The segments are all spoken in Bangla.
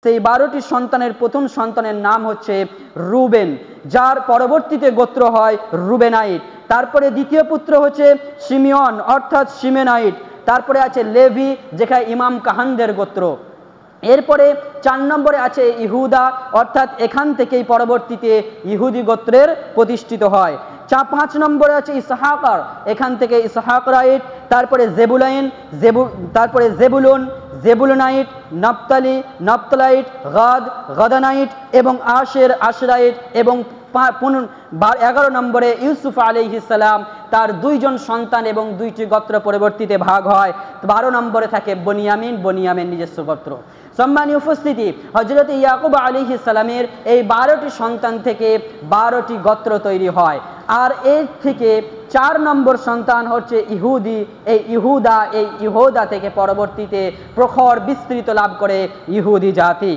সেই 12টি সন্তানের প্রথম সন্তানের নাম হচ্ছে রুবেন, যার পরবর্তীতে গোত্র হয় রুবেনাইট। তারপরে দ্বিতীয় পুত্র হচ্ছে সিমিয়ন অর্থাৎ সিমেনাইট। তারপরে আছে লেভি, যেখানে ইমাম কাহানদের গোত্র। এরপরে 4 নম্বরে আছে ইহুদা, অর্থাৎ এখান থেকেই পরবর্তীতে ইহুদি গোত্রের প্রতিষ্ঠিত হয়। 5 নম্বরে আছে ইসহাকার, এখান থেকে ইসহাকরাইট। তারপরে জেবুলাইন, তারপরে জেবুলুন, জেবুলুনাইট, নপ্তালি, নপ্তালাইট, গাদ, গাদানাইট এবং আশের, আশরাইট। এবং 11 নম্বরে ইউসুফ আলাইহিস সালাম, তার 2 জন সন্তান এবং 2টি গোত্র পরবর্তীতে ভাগ হয়। 12 নম্বরে থাকে বনিয়ামিন, বনিয়ামিন নিজস্ব গোত্র। সম্মানীয় উপস্থিতি, হযরত ইয়াকুব আলাইহিস সালামের এই 12টি সন্তান থেকে 12টি গোত্র তৈরি হয়। আর এর থেকে 4 নম্বর সন্তান হচ্ছে ইহুদি। এই ইহুদা থেকে পরবর্তীতে প্রখর বিস্তৃত লাভ করে ইহুদি জাতি।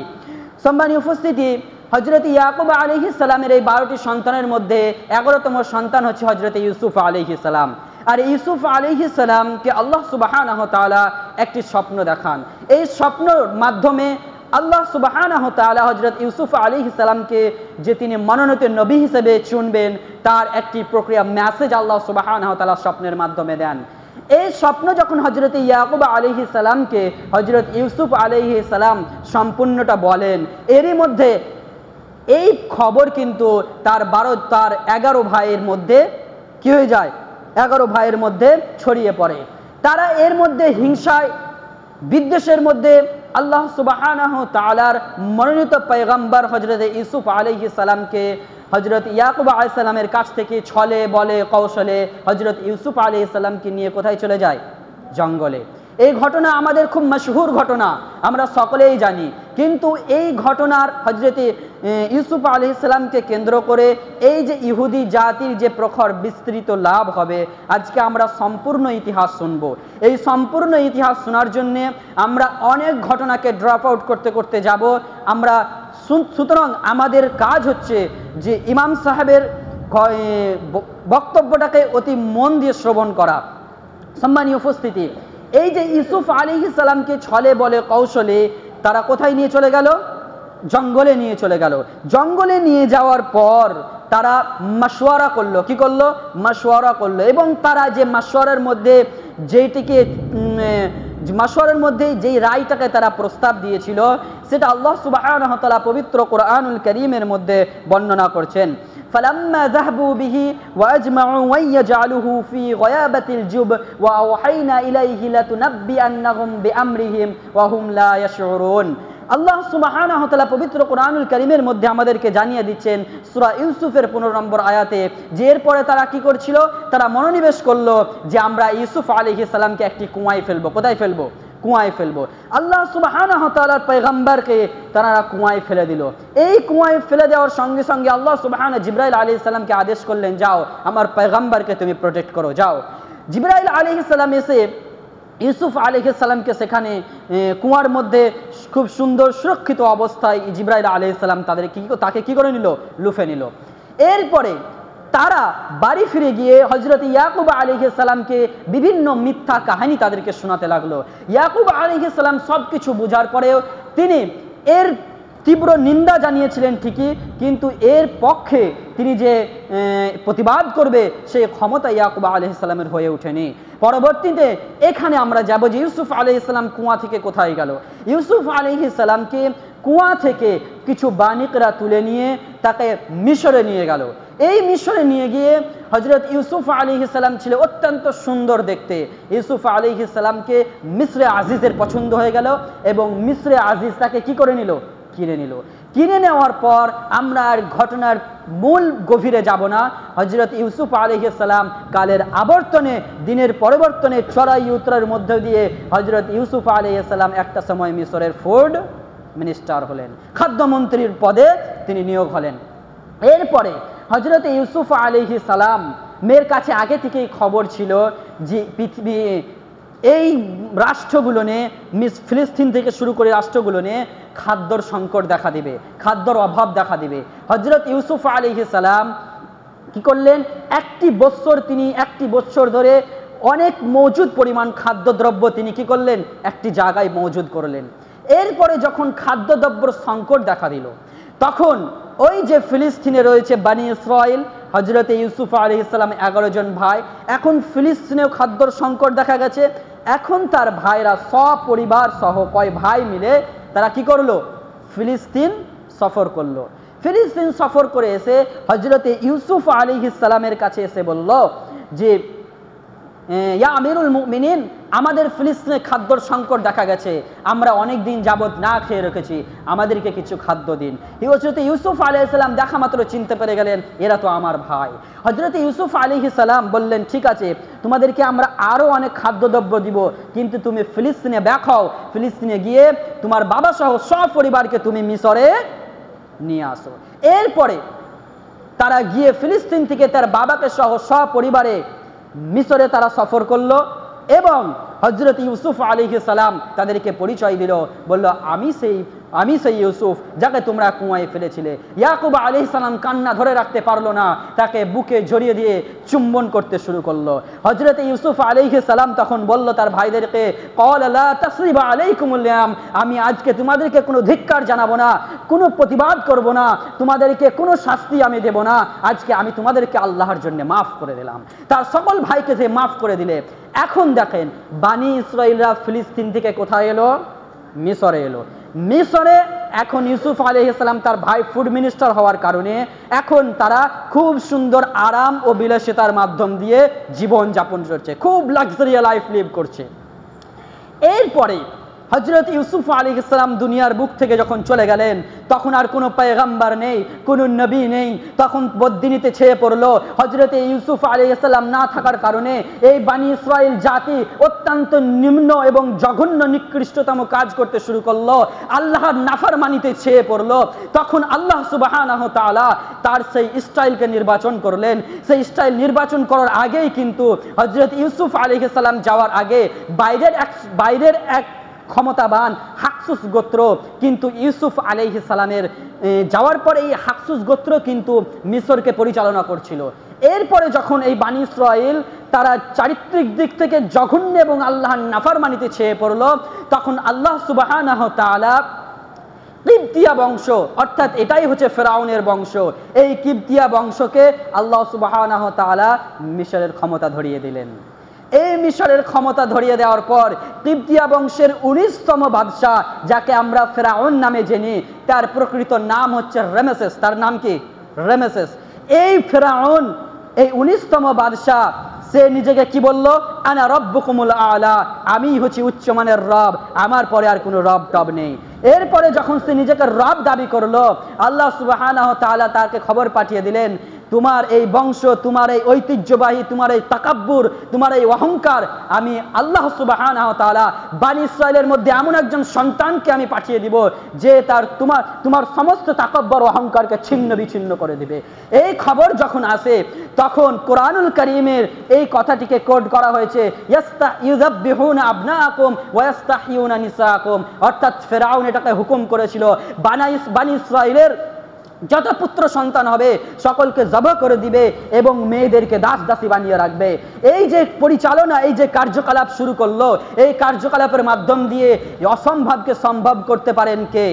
সম্মানীয় উপস্থিতি, হযরত ইয়াকুব আলাইহিস সালামের এই 12টি সন্তানের মধ্যে 11তম সন্তান হচ্ছে হযরত ইউসুফ আলাইহিস সালাম। আর ইউসুফ আলাইহিস সালামকে আল্লাহ সুবহানাহু ওয়া তাআলা একটি স্বপ্ন দেখান। এই স্বপ্নের মাধ্যমে আল্লাহ সুবহানাহু ওয়া তাআলা হযরত ইউসুফ আলাইহিস সালামকে যে তিনি মনোনীত নবী হিসেবে চুনবেন, তার একটি প্রক্রিয়া মেসেজ আল্লাহ সুবহানাহু ওয়া তাআলা স্বপ্নের মাধ্যমে দেন। এই স্বপ্ন যখন হযরত ইয়াকুব আলাইহিস সালামকে হযরত ইউসুফ আলাইহিস সালাম সম্পূর্ণটা বলেন, এরই মধ্যে এই খবর কিন্তু তার 11 ভাইয়ের মধ্যে কি হয়ে যায়, 11 ভাইয়ের মধ্যে ছড়িয়ে পড়ে। তারা এর মধ্যে হিংসায়, বিদ্বেষের মধ্যে আল্লাহ সুবহানাহু ওয়া তাআলার মনোনীত পয়গম্বর হযরত ইউসুফ আলাইহিস সালামকে হযরত ইয়াকুব আলাইহিস সালামের কাছ থেকে ছলে বলে কৌশলে হযরত ইউসুফ আলাইহিস সালামকে নিয়ে কোথায় চলে যায়? জঙ্গলে। এই ঘটনা আমাদের খুব মশহুর ঘটনা, আমরা সকলেই জানি। কিন্তু এই ঘটনার হযরত ইউসুফ আলাইহিস সালামকে কেন্দ্র করে এই যে ইহুদি জাতির যে প্রখর বিস্তৃত লাভ হবে, আজকে আমরা সম্পূর্ণ ইতিহাস শুনব। এই সম্পূর্ণ ইতিহাস শোনার জন্য আমরা অনেক ঘটনাকে ড্রপ আউট করতে করতে যাব। আমরা সুতরাং আমাদের কাজ হচ্ছে যে ইমাম সাহেবের বক্তব্যটাকে অতি মন দিয়ে শ্রবণ করা। সম্মানীয় উপস্থিতি, এই যে ইউসুফ আলাইহিস সালামকে ছলে বলে কৌশলে তারা কোথায় নিয়ে চলে গেল? জঙ্গলে নিয়ে চলে গেল। জঙ্গলে নিয়ে যাওয়ার পর তারা মাশওয়ারা করলো। কি করলো? মাশওয়ারা করলো। এবং তারা যে মাশওয়ারার মধ্যে যেই রায়টাকে তারা প্রস্তাব দিয়েছিল, সেটা আল্লাহ সুবহানাহু ওয়া তাআলা পবিত্র কোরআনুল কারীমের মধ্যে বর্ণনা করছেন। فلما ذهبوا به واجمعوا ان يجعلوه في غيابة الجب واوحينا اليه لتنبئنهم بامرهم وهم لا يشعرون। আল্লাহ সুবহানাহু ওয়া তাআলা পবিত্র কোরআনুল কারীমের মধ্যে আমাদেরকে জানিয়ে দিচ্ছেন সূরা ইউসুফের 15 নম্বর আয়াতে, যে এরপরে তারা কি করছিল? তারা মনোনিবেশ করলো যে আমরা ইউসুফ আলাইহিস সালামকে একটি কুয়ায় ফেলবো। কোথায় ফেলবো? কুয়ায় ফেলবো। আল্লাহ সুবহানাহু ওয়া তাআলার পয়গম্বরকে তারা কুয়ায় ফেলে দিল। এই কুয়ায় ফেলে দেওয়ার সঙ্গে সঙ্গে আল্লাহ সুবহানাহু জিবরাইল আলাইহিস সালামকে আদেশ করলেন, যাও আমার পয়গম্বরকে তুমি প্রোটেক্ট করো, যাও। জিবরাইল আলাইহিস সালাম এসে ইউসুফ আলাইহিস সালামকে সেখানে কুয়ার মধ্যে খুব সুন্দর সুরক্ষিত অবস্থায় জিবরাইল আলাইহিস সালাম তাকে কি করে নিল? লুফে নিল। এরপরে তারা বাড়ি ফিরে গিয়ে হযরত ইয়াকুব আলাইহিস সালামকে বিভিন্ন মিথ্যা কাহিনী তাদেরকে শোনাতে লাগলো। ইয়াকুব আলাইহিস সালাম সব কিছু বোঝার পরেও তিনি এর তীব্র নিন্দা জানিয়েছিলেন ঠিকই, কিন্তু এর পক্ষে তিনি যে প্রতিবাদ করবে সেই ক্ষমতা ইয়াকুব আলাইহিস সালামের হয়ে ওঠেনি। পরবর্তীতে এখানে আমরা যাব যে ইউসুফ আলাইহিস সালাম কুয়া থেকে কোথায় গেল। ইউসুফ আলাইহিস সালামকে কুয়া থেকে কিছু বানিকরা তুলে নিয়ে তাকে মিশরে নিয়ে গেল। এই মিশরে নিয়ে গিয়ে হযরত ইউসুফ আলাইহিস সালাম ছিল অত্যন্ত সুন্দর দেখতে। ইউসুফ আলাইহিস সালামকে মিশরে আজিজের পছন্দ হয়ে গেল এবং মিশরে আজিজ তাকে কি করে নিল? কিনে নিল। কিনে নেওয়ার পর আমরা আর ঘটনার মূল গভীরে যাব না। হযরত ইউসুফ আলাইহিস সালাম কালের আবর্তনে, দিনের পরিবর্তনে, চড়াই উতরার মধ্য দিয়ে হযরত ইউসুফ আলাইহিস সালাম একটা সময় মিশরের ফুড মিনিস্টার হলেন, খাদ্যমন্ত্রীর পদে তিনি নিয়োগ হলেন। এরপরে হযরত ইউসুফ আলাইহিস সালাম মেয়ের কাছে আগে থেকেই খবর ছিল যে পৃথিবী এই রাষ্ট্রগুলো নিয়ে, ফিলিস্তিন থেকে শুরু করে রাষ্ট্রগুলো নিয়ে খাদ্যর সংকট দেখা দিবে, খাদ্যর অভাব দেখা দিবে। হযরত ইউসুফ আলাইহিস সালাম কি করলেন? একটি বৎসর ধরে অনেক মজুদ পরিমাণ খাদ্যদ্রব্য তিনি কি করলেন? একটি জায়গায় মজুদ করলেন। এরপরে যখন খাদ্যদ্রব্যর সংকট দেখা দিল, তখন ওই যে ফিলিস্তিনে রয়েছে বানি ইসরাইল, হজরতে ইউসুফ আলাইহিস সালাম 11 জন ভাই, এখন ফিলিস্তিনেও খাদ্যর সংকট দেখা গেছে। এখন তার ভাইরা সপরিবার সহ কয় ভাই মিলে তারা কি করলো? ফিলিস্তিন সফর করলো। ফিলিস্তিন সফর করে এসে হজরতে ইউসুফ আলাইহিস সালামের কাছে এসে বলল যে ইয়া আমিরুল মুমিনিন, আমাদের ফিলিস্তিনে খাদ্যর সংকট দেখা গেছে, আমরা অনেক দিন যাবৎ না খেয়ে রেখেছি, আমাদেরকে কিছু খাদ্য দিন। হজরতে ইউসুফ আলাইহিস সালাম দেখা মাত্র চিনতে পেরে গেলেন এরা তো আমার ভাই। হজরতে ইউসুফ আলাইহিস সালাম বললেন, ঠিক আছে, তোমাদেরকে আমরা আরও অনেক খাদ্যদ্রব্য দিব, কিন্তু তুমি ফিলিস্তিনে ব্যাক হও, ফিলিস্তিনে গিয়ে তোমার বাবা সহ সব পরিবারকে তুমি মিশরে নিয়ে আসো। এরপরে তারা গিয়ে ফিলিস্তিন থেকে তার বাবাকে সহ সব পরিবারে মিশরে তারা সফর করলো এবং হজরত ইউসুফ আলাইহিস সালাম তাদেরকে পরিচয় দিল, বলল আমি সেই ইউসুফ যাকে তোমরা কুয়ায় ফেলেছিলে। ইয়াকুব আলাইহিস সালাম কান্না ধরে রাখতে পারলো না, তাকে বুকে জড়িয়ে দিয়ে চুম্বন করতে শুরু করলো। হজরত ইউসুফ আলাইহিস সালাম তখন বলল তার ভাইদেরকে, ক্বালা লা তাসরিবা আলাইকুমুল ইয়াম, আমি আজকে তোমাদেরকে কোনো ধিক্কার জানাবো না, কোনো প্রতিবাদ করব না, তোমাদেরকে কোনো শাস্তি আমি দেব না, আজকে আমি তোমাদেরকে আল্লাহর জন্য মাফ করে দিলাম। তার সকল ভাইকে সে মাফ করে দিলে। এখন দেখেন বানি ইসরাইলরা ফিলিস্তিন থেকে কোথায় এলো? মিশরে এলো। মিশরে এখন ইউসুফ আলাইহিস সালাম তার ভাই ফুড মিনিস্টার হওয়ার কারণে এখন তারা খুব সুন্দর আরাম ও বিলাসিতার মাধ্যম দিয়ে জীবন যাপন করছে, খুব লাক্সারিয়াস লাইফ লিভ করছে। এরপরে হজরত ইউসুফ আলাইহিস সালাম দুনিয়ার বুক থেকে যখন চলে গেলেন, তখন আর কোনো পয়গম্বর নেই, কোনো নবী নেই, তখন বদ্দিনীতে ছেয়ে পড়লো। হজরত ইউসুফ আলাইহিস সালাম না থাকার কারণে এই বানি ইসরাইল জাতি অত্যন্ত নিম্ন এবং জঘন্য নিকৃষ্টতম কাজ করতে শুরু করলো, আল্লাহর নাফরমানিতে ছেয়ে পড়লো। তখন আল্লাহ সুবহানাহু ওয়া তাআলা তার সেই স্টাইলকে নির্বাচন করলেন। সেই স্টাইল নির্বাচন করার আগেই কিন্তু হজরত ইউসুফ আলাইহিস সালাম যাওয়ার আগে বাইরের এক ক্ষমতাবান হাকসুস গোত্র কিন্তু ইউসুফ আলাইহিস সালামের যাওয়ার পরে এই হাকসুস গোত্র কিন্তু মিশরকে পরিচালনা করছিল। এরপরে যখন এই বানি ইসরাইল তারা চারিত্রিক দিক থেকে জঘন্য এবং আল্লাহর নাফরমানিতে ছেয়ে পড়ল, তখন আল্লাহ সুবহানাহু ওয়া তাআলা কিবতিয়া বংশ, অর্থাৎ এটাই হচ্ছে ফেরাউনের বংশ, এই কিবতিয়া বংশকে আল্লাহ সুবহানাহু ওয়া তাআলা মিশরের ক্ষমতা ধরিয়ে দিলেন। এই মিশরের ক্ষমতা ধরিয়ে দেওয়ার পর কিবতিয়া বংশের 19তম বাদশাহ, যাকে আমরা ফেরাউন নামে জানি, তার প্রকৃত নাম হচ্ছে রামেসেস। তার নাম কি? রামেসেস। এই ফেরাউন, এই 19তম বাদশাহ, সে নিজেকে কি বলল? আনা রব্বুকুমুল আলা, আমি হচ্ছি উচ্চমানের রব, আমার পরে আর কোনো রব টব নেই। এরপরে যখন সে নিজেকে রব দাবি করলো, আল্লাহ সুবহানাহু ওয়া তাআলা তাকে খবর পাঠিয়ে দিলেন, তোমার এই বংশ, তোমার এই ঐতিহ্যবাহী, তোমার এই তাকাব্বুর, তোমার এই অহংকার, আমি আল্লাহ সুবহানাহু ওয়া তাআলা বানি ইসরাইলের মধ্যে এমন একজন সন্তানকে আমি পাঠিয়ে দিব যে তোমার সমস্ত তাকাব্বুর অহংকারকে ছিন্ন বিচ্ছিন্ন করে দিবে। এই খবর যখন আসে, তখন কোরআনুল কারীমের এই কথাটিকে কোড করা হয়েছে, ইউযাব্বিহুনা আবনাআকুম ওয়া ইস্তাহইউনা নিসাআকুম, অর্থাৎ ফেরাউন এটাকে হুকুম করেছিল বানি ইসরাইলের যত পুত্র সন্তান হবে সকলকে জবাহ করে দিবে এবং মেয়েদেরকে দাস দাসী বানিয়ে রাখবে। এই যে পরিচালনা, এই যে কার্যকলাপ শুরু করলো, এই কার্যকলাপের মাধ্যম দিয়ে অসম্ভবকে সম্ভব করতে পারেন কে?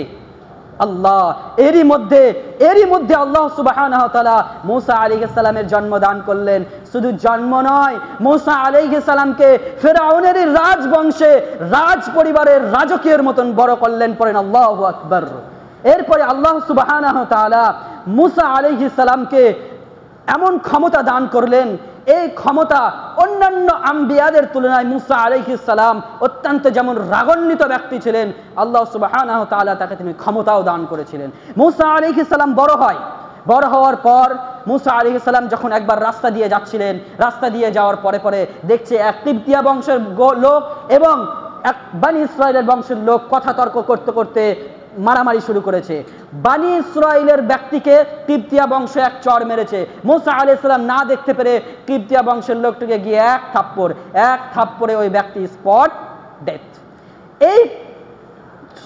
আল্লাহ। এরই মধ্যে আল্লাহ সুবহানাহু ওয়া তাআলা মূসা আলাইহিস সালামের জন্ম দান করলেন। শুধু জন্ম নয়, মূসা আলাইহিস সালামকে ফেরাউনের রাজবংশে, রাজ পরিবারের রাজকীয়ের মতন বড় করলেন। পড়েন আল্লাহু আকবার। এরপরে আল্লাহ সুবহানাহু ওয়া তাআলা মূসা আলাইহিস সালামকে এমন ক্ষমতা দান করলেন, এই ক্ষমতা অন্যান্য আম্বিয়াদের তুলনায় মূসা আলাইহিস সালাম অত্যন্ত যেমন রাগান্বিত ব্যক্তি ছিলেন, আল্লাহ সুবহানাহু ওয়া তাআলা তাকে তিনি ক্ষমতাও দান করেছিলেন। মূসা আলাইহিস সালাম বড় হওয়ার পর মূসা আলাইহিস সালাম যখন একবার রাস্তা দিয়ে যাচ্ছিলেন, রাস্তা দিয়ে যাওয়ার পরে দেখছে এক কিবতিয়া বংশের লোক এবং এক বানি ইসরাইলের বংশের লোক কথা তর্ক করতে করতে মারামারি শুরু করেছে। বানি ইসরাইলের ব্যক্তিকে কিবতিয়া বংশ এক চড় মেরেছে। মূসা আলাইহিস সালাম না দেখতে পেরে কিবতিয়া বংশের লোকটিকে গিয়ে এক থাপ্পড়ে ওই ব্যক্তি স্পট ডেথ। এই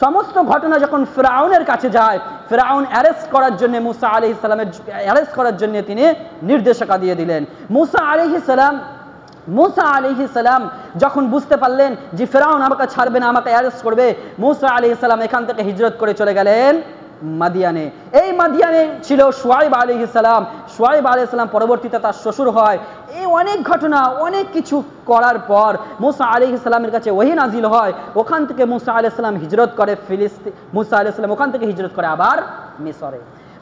সমস্ত ঘটনা যখন ফেরাউনের কাছে যায়, ফেরাউন অ্যারেস্ট করার জন্য মূসা আলাইহিস সালামের তিনি নির্দেশিকা দিয়ে দিলেন। মূসা আলাইহিস সালাম মুসা আলাইহিস সালাম যখন বুঝতে পারলেন যে ফেরাউন আমাকে ছাড়বে না, আমাকে অ্যারেস্ট করবে, মুসা আলাইহিস সালাম এখান থেকে হিজরত করে চলে গেলেন মাদিয়ানে। এই মাদিয়ানে ছিল শুআয়ব আলাইহিস সালাম। শুআয়ব আলাইহিস সালাম পরবর্তীতে তার শ্বশুর হয়। এই অনেক ঘটনা, অনেক কিছু করার পর মুসা আলাইহিস সালামের কাছে ওহী নাজিল হয়। ওখান থেকে মুসা আলাইহিস সালাম হিজরত করে ফিলিস্তিন। মুসা আলাইহিস সালাম ওখান থেকে হিজরত করে আবার মিসরে।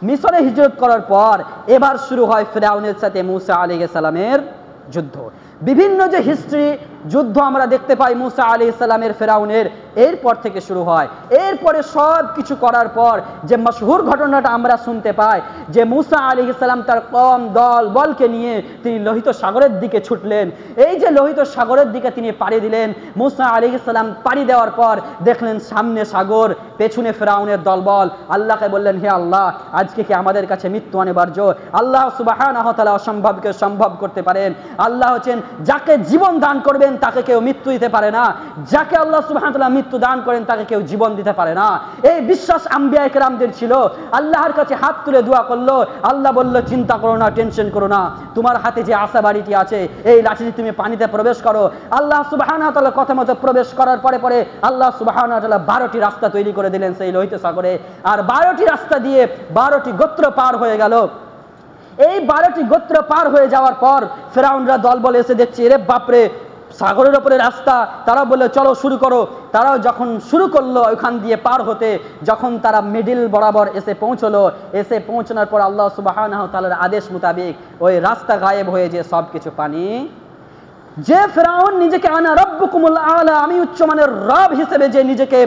মিসরে হিজরত করার পর এবার শুরু হয় ফিরআউনের সাথে মুসা আলাইহিস সালামের যুদ্ধ। বিভিন্ন যে হিস্ট্রি যুদ্ধ আমরা দেখতে পাই মুসা আলাইহিস সালামের ফেরাউনের, এরপর থেকে শুরু হয়। এরপরে সব কিছু করার পর যে মশহুর ঘটনাটা আমরা শুনতে পাই যে মুসা আলাইহিস সালাম তার কম দল বলকে নিয়ে তিনি লোহিত সাগরের দিকে ছুটলেন। এই যে লোহিত সাগরের দিকে তিনি পাড়ি দিলেন, মুসা আলাইহিস সালাম পাড়ি দেওয়ার পর দেখলেন সামনে সাগর, পেছনে ফেরাউনের দলবল। আল্লাহকে বললেন, হে আল্লাহ, আজকে কি আমাদের কাছে মৃত্যু অনিবার্য? আল্লাহ সুবহানাহু ওয়া তাআলা অসম্ভবকে সম্ভব করতে পারেন। আল্লাহ হচ্ছেন যাকে জীবন দান করবেন তাকে কেউ মৃত্যু দিতে পারে না, যাকে আল্লাহ সুবহানাহু ওয়া তাআলা মৃত্যু দান করেন তাকে কেউ জীবন দিতে পারে না। এই বিশ্বাস আম্বিয়া কেরামদের ছিল। আল্লাহর কাছে হাত তুলে দোয়া করলো। আল্লাহ বলল, চিন্তা করো না, টেনশন করো না, তোমার হাতে যে আশা বাড়িটি আছে এই লাঠিটি তুমি পানিতে প্রবেশ করো। আল্লাহ সুবহানাহু ওয়া তাআলা কথা মতো প্রবেশ করার পরে পরে আল্লাহ সুবহানাহু ওয়া তাআলা 12টি রাস্তা তৈরি করে দিলেন সেই লোহিত সাগরে। আর 12টি রাস্তা দিয়ে 12টি গোত্র পার হয়ে গেল। এই 12টি গোত্র পার হয়ে যাওয়ার পর ফেরাউনরা দল বলে এসে দেখছে, রে বাপরে, সাগরের ওপরে রাস্তা। তারা বললো, চলো শুরু করো। তারাও যখন শুরু করলো ওখান দিয়ে পার হতে, যখন তারা মিডিল বরাবর এসে পৌঁছলো, এসে পৌঁছানোর পর আল্লাহ সুবহানাহু ওয়া তাআলার আদেশ মোতাবেক ওই রাস্তা গায়েব হয়ে যে সব কিছু পানি। যে ফেরাউন নিজেকে আনা রব্বুকুমুল আলা, আমি উচ্চমানের রব হিসেবে যে নিজেকে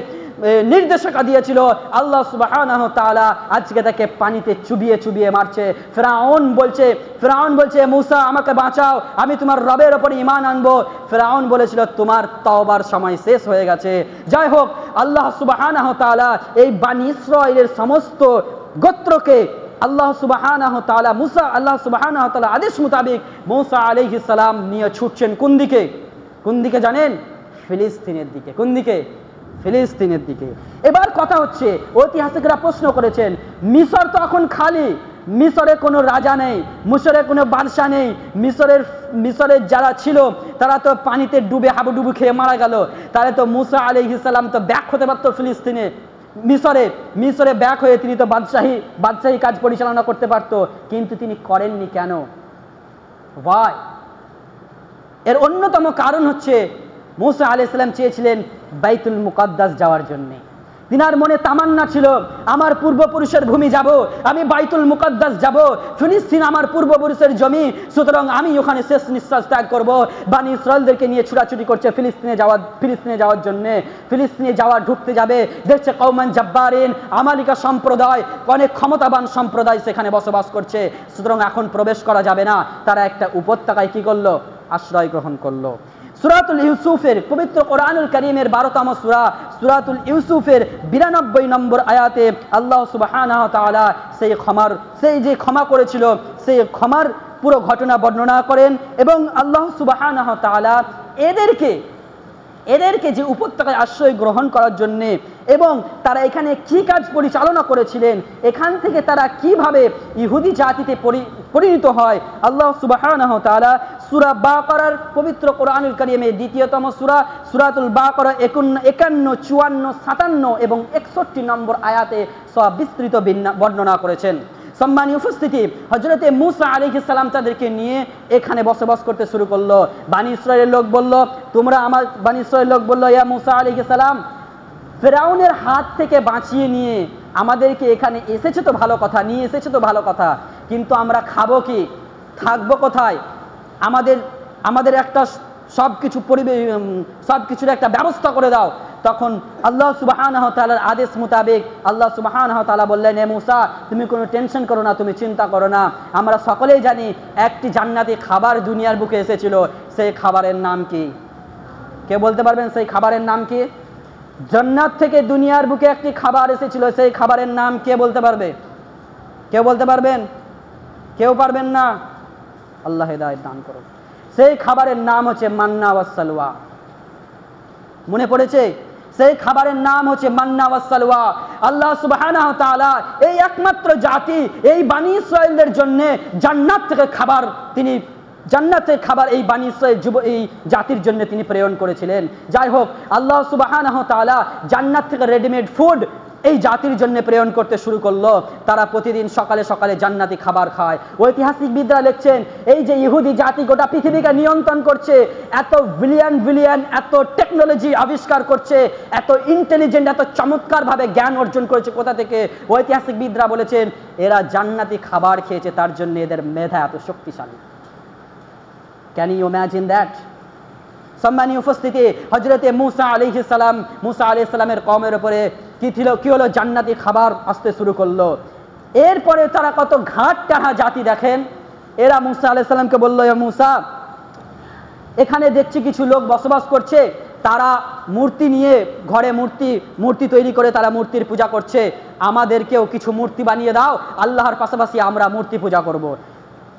নির্দেশিকা দিয়েছিল, আল্লাহ সুবহানাহু ওয়া তাআলা আজকে তাকে পানিতে চুবিয়ে চুবিয়ে মারছে। ফেরাউন বলছে মুসা আমাকে বাঁচাও, আমি তোমার রবের উপর ঈমান আনবো। ফেরাউন বলেছিল তোমার তওবার সময় শেষ হয়ে গেছে। যাই হোক, আল্লাহ সুবহানাহু ওয়া তাআলা এই বানি ইসরাঈলের সমস্ত গোত্রকে আল্লাহ সুবহানাহু ওয়া তাআলা আদেশ মোতাবেক মুসা আলাইহিস সালাম নিয়ে ছুটছেন কোন দিকে জানেন? ফিলিস্তিনের দিকে। কোন দিকে? ফিলিস্তিনের দিকে। এবার কথা হচ্ছে, ঐতিহাসিকরা প্রশ্ন করেছেন, মিশর তো এখন খালি, মিশরে কোনো রাজা নেই, মিশরে কোনো বাদশা নেই, মিশরের যারা ছিল তারা তো পানিতে ডুবে হাবুডুবু খেয়ে মারা গেল। তাহলে তো মুসা আলাইহিস সালাম তো ব্যাক হতে পারতো ফিলিস্তিনে, মিশরে ব্যাক হয়ে তিনি তো বাদশাহী কাজ পরিচালনা করতে পারতো, কিন্তু তিনি করেননি কেন? ভাই, এর অন্যতম কারণ হচ্ছে মুসা আলাইহিস সালাম চেয়েছিলেন বাইতুল মুকাদ্দাস যাওয়ার জন্য। তিনার মনে তামান্না ছিল, আমার পূর্বপুরুষের ভূমি যাব, আমি বাইতুল মুকাদ্দাস যাব, ফিলিস্তিন আমার পূর্বপুরুষের জমি, সুতরাং আমি ওখানে শেষ নিঃশ্বাস ত্যাগ করব। বানি ইসরাঈলদেরকে নিয়ে ছুটাছুটি করছে ফিলিস্তিনে যাওয়ার জন্য। ফিলিস্তিনে ঢুকতে যাবে, দেখছে কওমান জাব্বারিন, আমালিকা সম্প্রদায়, অনেক ক্ষমতাবান সম্প্রদায় সেখানে বসবাস করছে, সুতরাং এখন প্রবেশ করা যাবে না। তারা একটা উপত্যকায় কি করলো? আশ্রয় গ্রহণ করলো। সূরাতুল ইউসুফের, পবিত্র কোরআনুল কারীমের 12তম সূরা সূরাতুল ইউসুফের 92 নম্বর আয়াতে আল্লাহ সুবহানাহু ওয়া তাআলা সেই যে ক্ষমা করেছিল সেই ক্ষমার পুরো ঘটনা বর্ণনা করেন। এবং আল্লাহ সুবহানাহু ওয়া তাআলা এদেরকে যে উপত্যকায় আশ্রয় গ্রহণ করার জন্যে এবং তারা এখানে কি কাজ পরিচালনা করেছিলেন, এখান থেকে তারা কিভাবে ইহুদি জাতিতে পরিণত হয়, আল্লাহ সুবহানাহু ওয়া তাআলা সূরা বাকারার, পবিত্র কোরআনুল কারীমের 2তম সূরা সূরাতুল বাকারা 51, 54, 57 এবং 61 নম্বর আয়াতে সব বিস্তৃত বর্ণনা করেছেন। সম্মানীয় উপস্থিতি, হযরতে মুসা আলাইহিস সালাম তাদেরকে নিয়ে এখানে বসবাস করতে শুরু করলো। বানি ইসরাঈলের লোক বলল, ইয়া মুসা আলাইহিস সালাম, ফেরাউনের হাত থেকে বাঁচিয়ে নিয়ে আমাদেরকে এখানে নিয়ে এসেছে তো ভালো কথা, কিন্তু আমরা খাবো কি, থাকবো কোথায়? আমাদের একটা সবকিছুর একটা ব্যবস্থা করে দাও। তখন আল্লাহ সুবহানাহু ওয়া তাআলার আদেশ মোতাবেক আল্লাহ সুবহানাহু ওয়া তাআলা বললেন, হে মুসা, তুমি কোনো টেনশন করো না, তুমি চিন্তা করো না। আমরা সকলেই জানি একটি জান্নাতি খাবার দুনিয়ার বুকে এসেছিল। সেই খাবারের নাম কি? কে বলতে পারবেন সেই খাবারের নাম কি? জান্নাত থেকে দুনিয়ার বুকে একটি খাবার এসেছিল, সেই খাবারের নাম কে বলতে পারবে? কেউ বলতে পারবেন? কেউ পারবেন না? আল্লাহ হেদায়েত দান করুন। সেই খাবারের নাম হচ্ছে মান্না ওয়াস সালওয়া। মনে পড়েছে? সেই খাবারের নাম হচ্ছে মান্না ওয়াস সালওয়া। আল্লাহ সুবহানাহু ওয়া তাআলা এই একমাত্র জাতি, এই বানি ইসরাঈলদের জন্য জান্নাত থেকে খাবার তিনি জান্নাতের খাবার এই বানী ইসরাইল এই জাতির জন্য তিনি প্রেরণ করেছিলেন। যাই হোক, আল্লাহ সুবহানাহু ওয়া তাআলা জান্নাত থেকে রেডিমেড ফুড এই জাতির জন্য প্রেরণ করতে শুরু করলো। তারা প্রতিদিন সকালে সকালে জান্নাতি খাবার খায়। ঐতিহাসিকবিদরা লিখছেন, এই যে ইহুদি জাতি গোটা পৃথিবীকে নিয়ন্ত্রণ করছে, এত বিলিয়ন এত টেকনোলজি আবিষ্কার করছে, এত ইন্টেলিজেন্ট, এত চমৎকারভাবে জ্ঞান অর্জন করেছে, কোথা থেকে? ঐতিহাসিকবিদরা বলেছেন এরা জান্নাতি খাবার খেয়েছে, তার জন্য এদের মেধা এত শক্তিশালী। Can you imagine that? সম্মানীয় উপস্থিতি, হযরতে মুসা আলাইহিস সালামের কওমের উপরে কি হলো? জান্নাতি খাবার আসতে শুরু করলো। এরপরে তারা কত ঘাট টানা জাতি দেখেন। এরা মুসা আলাইহিস সালামকে বলল, এ মুসা, এখানে দেখছি কিছু লোক বসবাস করছে, তারা মূর্তি নিয়ে ঘরে মূর্তি তৈরি করে তারা মূর্তির পূজা করছে, আমাদেরকেও কিছু মূর্তি বানিয়ে দাও, আল্লাহর পাশাপাশি আমরা মূর্তি পূজা করব।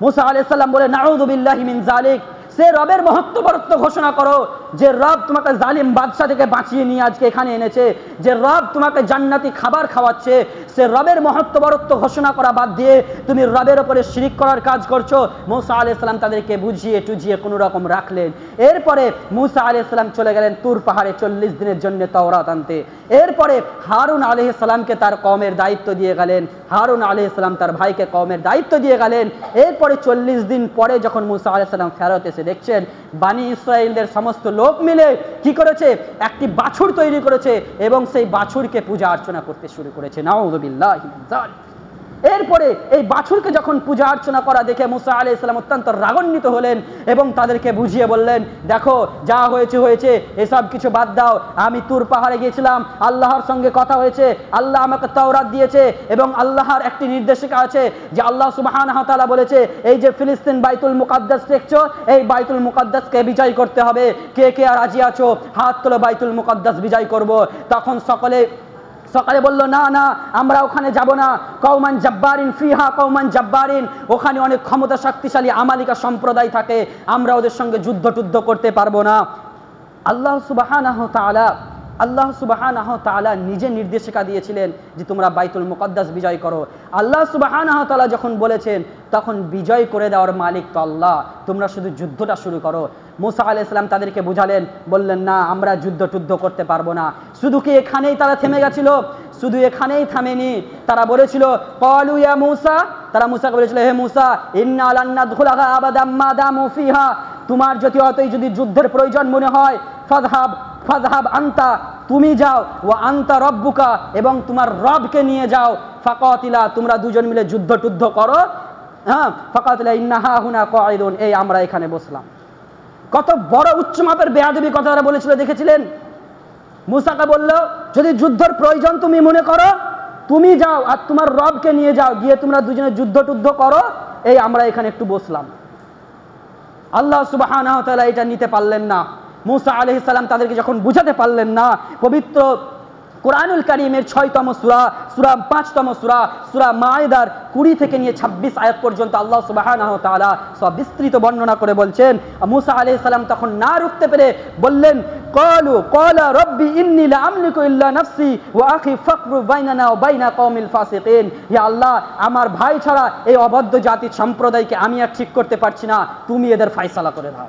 মুসা আলাইহিস সালাম বলে, নাউযু বিল্লাহি মিন যালিক, সে রবের মহত্ববরত্ব ঘোষণা করো যে রব তোমাকে জালিম বাদশা থেকে বাঁচিয়ে নিয়ে আজকে এখানে এনেছে, যে রব তোমাকে জান্নাতি খাবার খাওয়াচ্ছে, সে রবের মহত্ববরত্ব ঘোষণা করা বাদ দিয়ে তুমি রবের উপরে শিরিক করার কাজ করছো। মুসা আলাইহিস সালাম তাদেরকে বুঝিয়ে টুজিয়ে কোনো রকম রাখলেন। এরপরে মুসা আলাইহিস সালাম চলে গেলেন তুর পাহাড়ে 40 দিনের জন্য তাওরাত আনতে। এরপরে হারুন আলাইহিস সালামকে তার কওমের দায়িত্ব দিয়ে গেলেন, হারুন আলাইহিস সালাম তার ভাইকে কওমের দায়িত্ব দিয়ে গেলেন। এরপরে 40 দিন পরে যখন মুসা আলাইহিস সালাম ফেরত এসে দেখছেন বানী ইসরাইলদের সমস্ত লোক মিলে কি করেছে? একটি বাছুর তৈরি করেছে এবং সেই বাছুরকে পূজা অর্চনা করতে শুরু করেছে। নাউযু বিল্লাহি মিন যালিক। এরপরে এই বাছুরকে যখন পূজা অর্চনা করা দেখে মুসা আলাইহিস সালাম অত্যন্ত রাগান্বিত হলেন এবং তাদেরকে বুঝিয়ে বললেন, দেখো যা হয়েছে হয়েছে, এসব কিছু বাদ দাও। আমি তুর পাহাড়ে গিয়েছিলাম, আল্লাহর সঙ্গে কথা হয়েছে, আল্লাহ আমাকে তাওরাত দিয়েছে এবং আল্লাহর একটি নির্দেশিকা আছে যে আল্লাহ সুবহানাহু ওয়া তাআলা বলেছে এই যে ফিলিস্তিন বাইতুল মুকাদ্দাস দেখছো, এই বাইতুল মুকাদ্দাসকে বিজয় করতে হবে। কে কে আর রাজি আছো? হাত তোলো, বাইতুল মুকাদ্দাস বিজয় করব। তখন সকালে বলল, না না, আমরা ওখানে যাব না। কওমান জাব্বারিন ফিহা কওমান জাব্বারিন, ওখানে অনেক ক্ষমতা শক্তিশালী আমালিকা সম্প্রদায় থাকে, আমরা ওদের সঙ্গে যুদ্ধ করতে পারবো না। আল্লাহ সুবহানাহু ওয়া তাআলা নিজে নির্দেশিকা দিয়েছিলেন যে তোমরা বাইতুল মুকাদ্দাস বিজয় করো। আল্লাহ সুবহানাহু ওয়া তাআলা যখন বলেছেন তখন বিজয় করে দেওয়ার মালিক তো আল্লাহ, তোমরা শুধু যুদ্ধটা শুরু করো। মুসা আলাইহিস সালাম তাদেরকে বুঝালেন, বললেন না, আমরা যুদ্ধ করতে পারবো না। শুধু কি এখানেই তারা থেমে গেছিল? শুধু এখানেই থামেনি, তারা বলেছিল ক্বালু ইয়া মুসা, তারা মুসাকে বলেছিল, হে মুসা, ইন্না লান নাদখুলাহা আবাদাম মা দামু ফিহা, তোমার যদি যুদ্ধের প্রয়োজন মনে হয়, ফাযহাব আনতা, তুমি যাও, ওয়া আনতা রব্বুকা, এবং তোমার রবকে নিয়ে যাও, ফাকাতিলা, তোমরা দুজন মিলে যুদ্ধ করো। হ্যাঁ, ফাকাতিলা ইন্নাহা হুনা কাঈদুন, এই আমরা এখানে বসলাম। কত বড় উচ্চ মাপের বেয়াদবি কথা তারা বলেছিল, দেখেছিলেন? মুসাকে বলল, যদি যুদ্ধের প্রয়োজন তুমি মনে করো, তুমি যাও আর তোমার রবকে নিয়ে যাও, গিয়ে তোমরা দুজনে যুদ্ধ করো, এই আমরা এখানে একটু বসলাম। আল্লাহ সুবহানাহু ওয়া তাআলা এটা নিতে পারলেন না। মুসা আলাইহিস সালাম তাদেরকে যখন বুঝাতে পারলেন না, পবিত্র কোরআনুল কারীমের 6তম সূরা 5তম সূরা মাইদার 20 থেকে নিয়ে 26 আয়াত পর্যন্ত আল্লাহ সুবহানাহু ওয়া তাআলা সব বিস্তৃত বর্ণনা করে বলছেন, মুসা আলাইহিস সালাম তখন না রুখতে পেরে বললেন, ক্বালা রব্বি ইন্নী লা আমলিকু ইল্লা নাফসি ওয়া আখি ফাকরু বাইনানা ওয়া বাইনা কওমিল ফাসিকিন, হে আল্লাহ, আমার ভাই ছাড়া এই অবাধ্য জাতির সম্প্রদায়কে আমি আর ঠিক করতে পারছি না, তুমি এদের ফয়সালা করে দাও,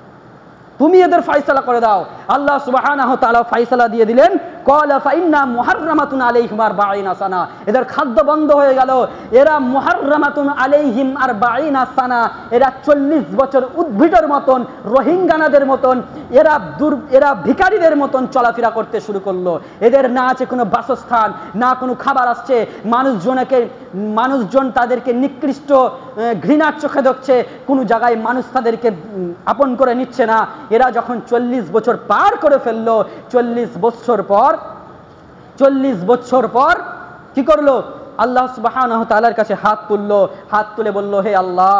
তুমি এদের ফয়সালা করে দাও। আল্লাহ সুবহানাহু ওয়া তাআলা ফয়সালা দিয়ে দিলেন, ক্বালা ফাইন্না মুহাররামাতুন আলাইহিম 40 সানা, এদের খাদ্য বন্ধ হয়ে গেল। এরা মুহাররামাতুন আলাইহিম 40 সানা, এরা 40 বছর উদ্ভিদের মতন, রোহিঙ্গানাদের মতন, এরা ভিখারিদের মতন চলাফেরা করতে শুরু করলো। এদের না আছে কোনো বাসস্থান, না কোনো খাবার আসছে, মানুষজন তাদেরকে নিকৃষ্ট ঘৃণার চোখে দেখছে, কোনো জায়গায় মানুষ তাদেরকে আপন করে নিচ্ছে না। এরা যখন 40 বছর পার করে ফেললো, 40 বছর পর কি করলো? আল্লাহ সুবহানাহু ওয়া তাআলার কাছে হাত তুলে বলল, হে আল্লাহ,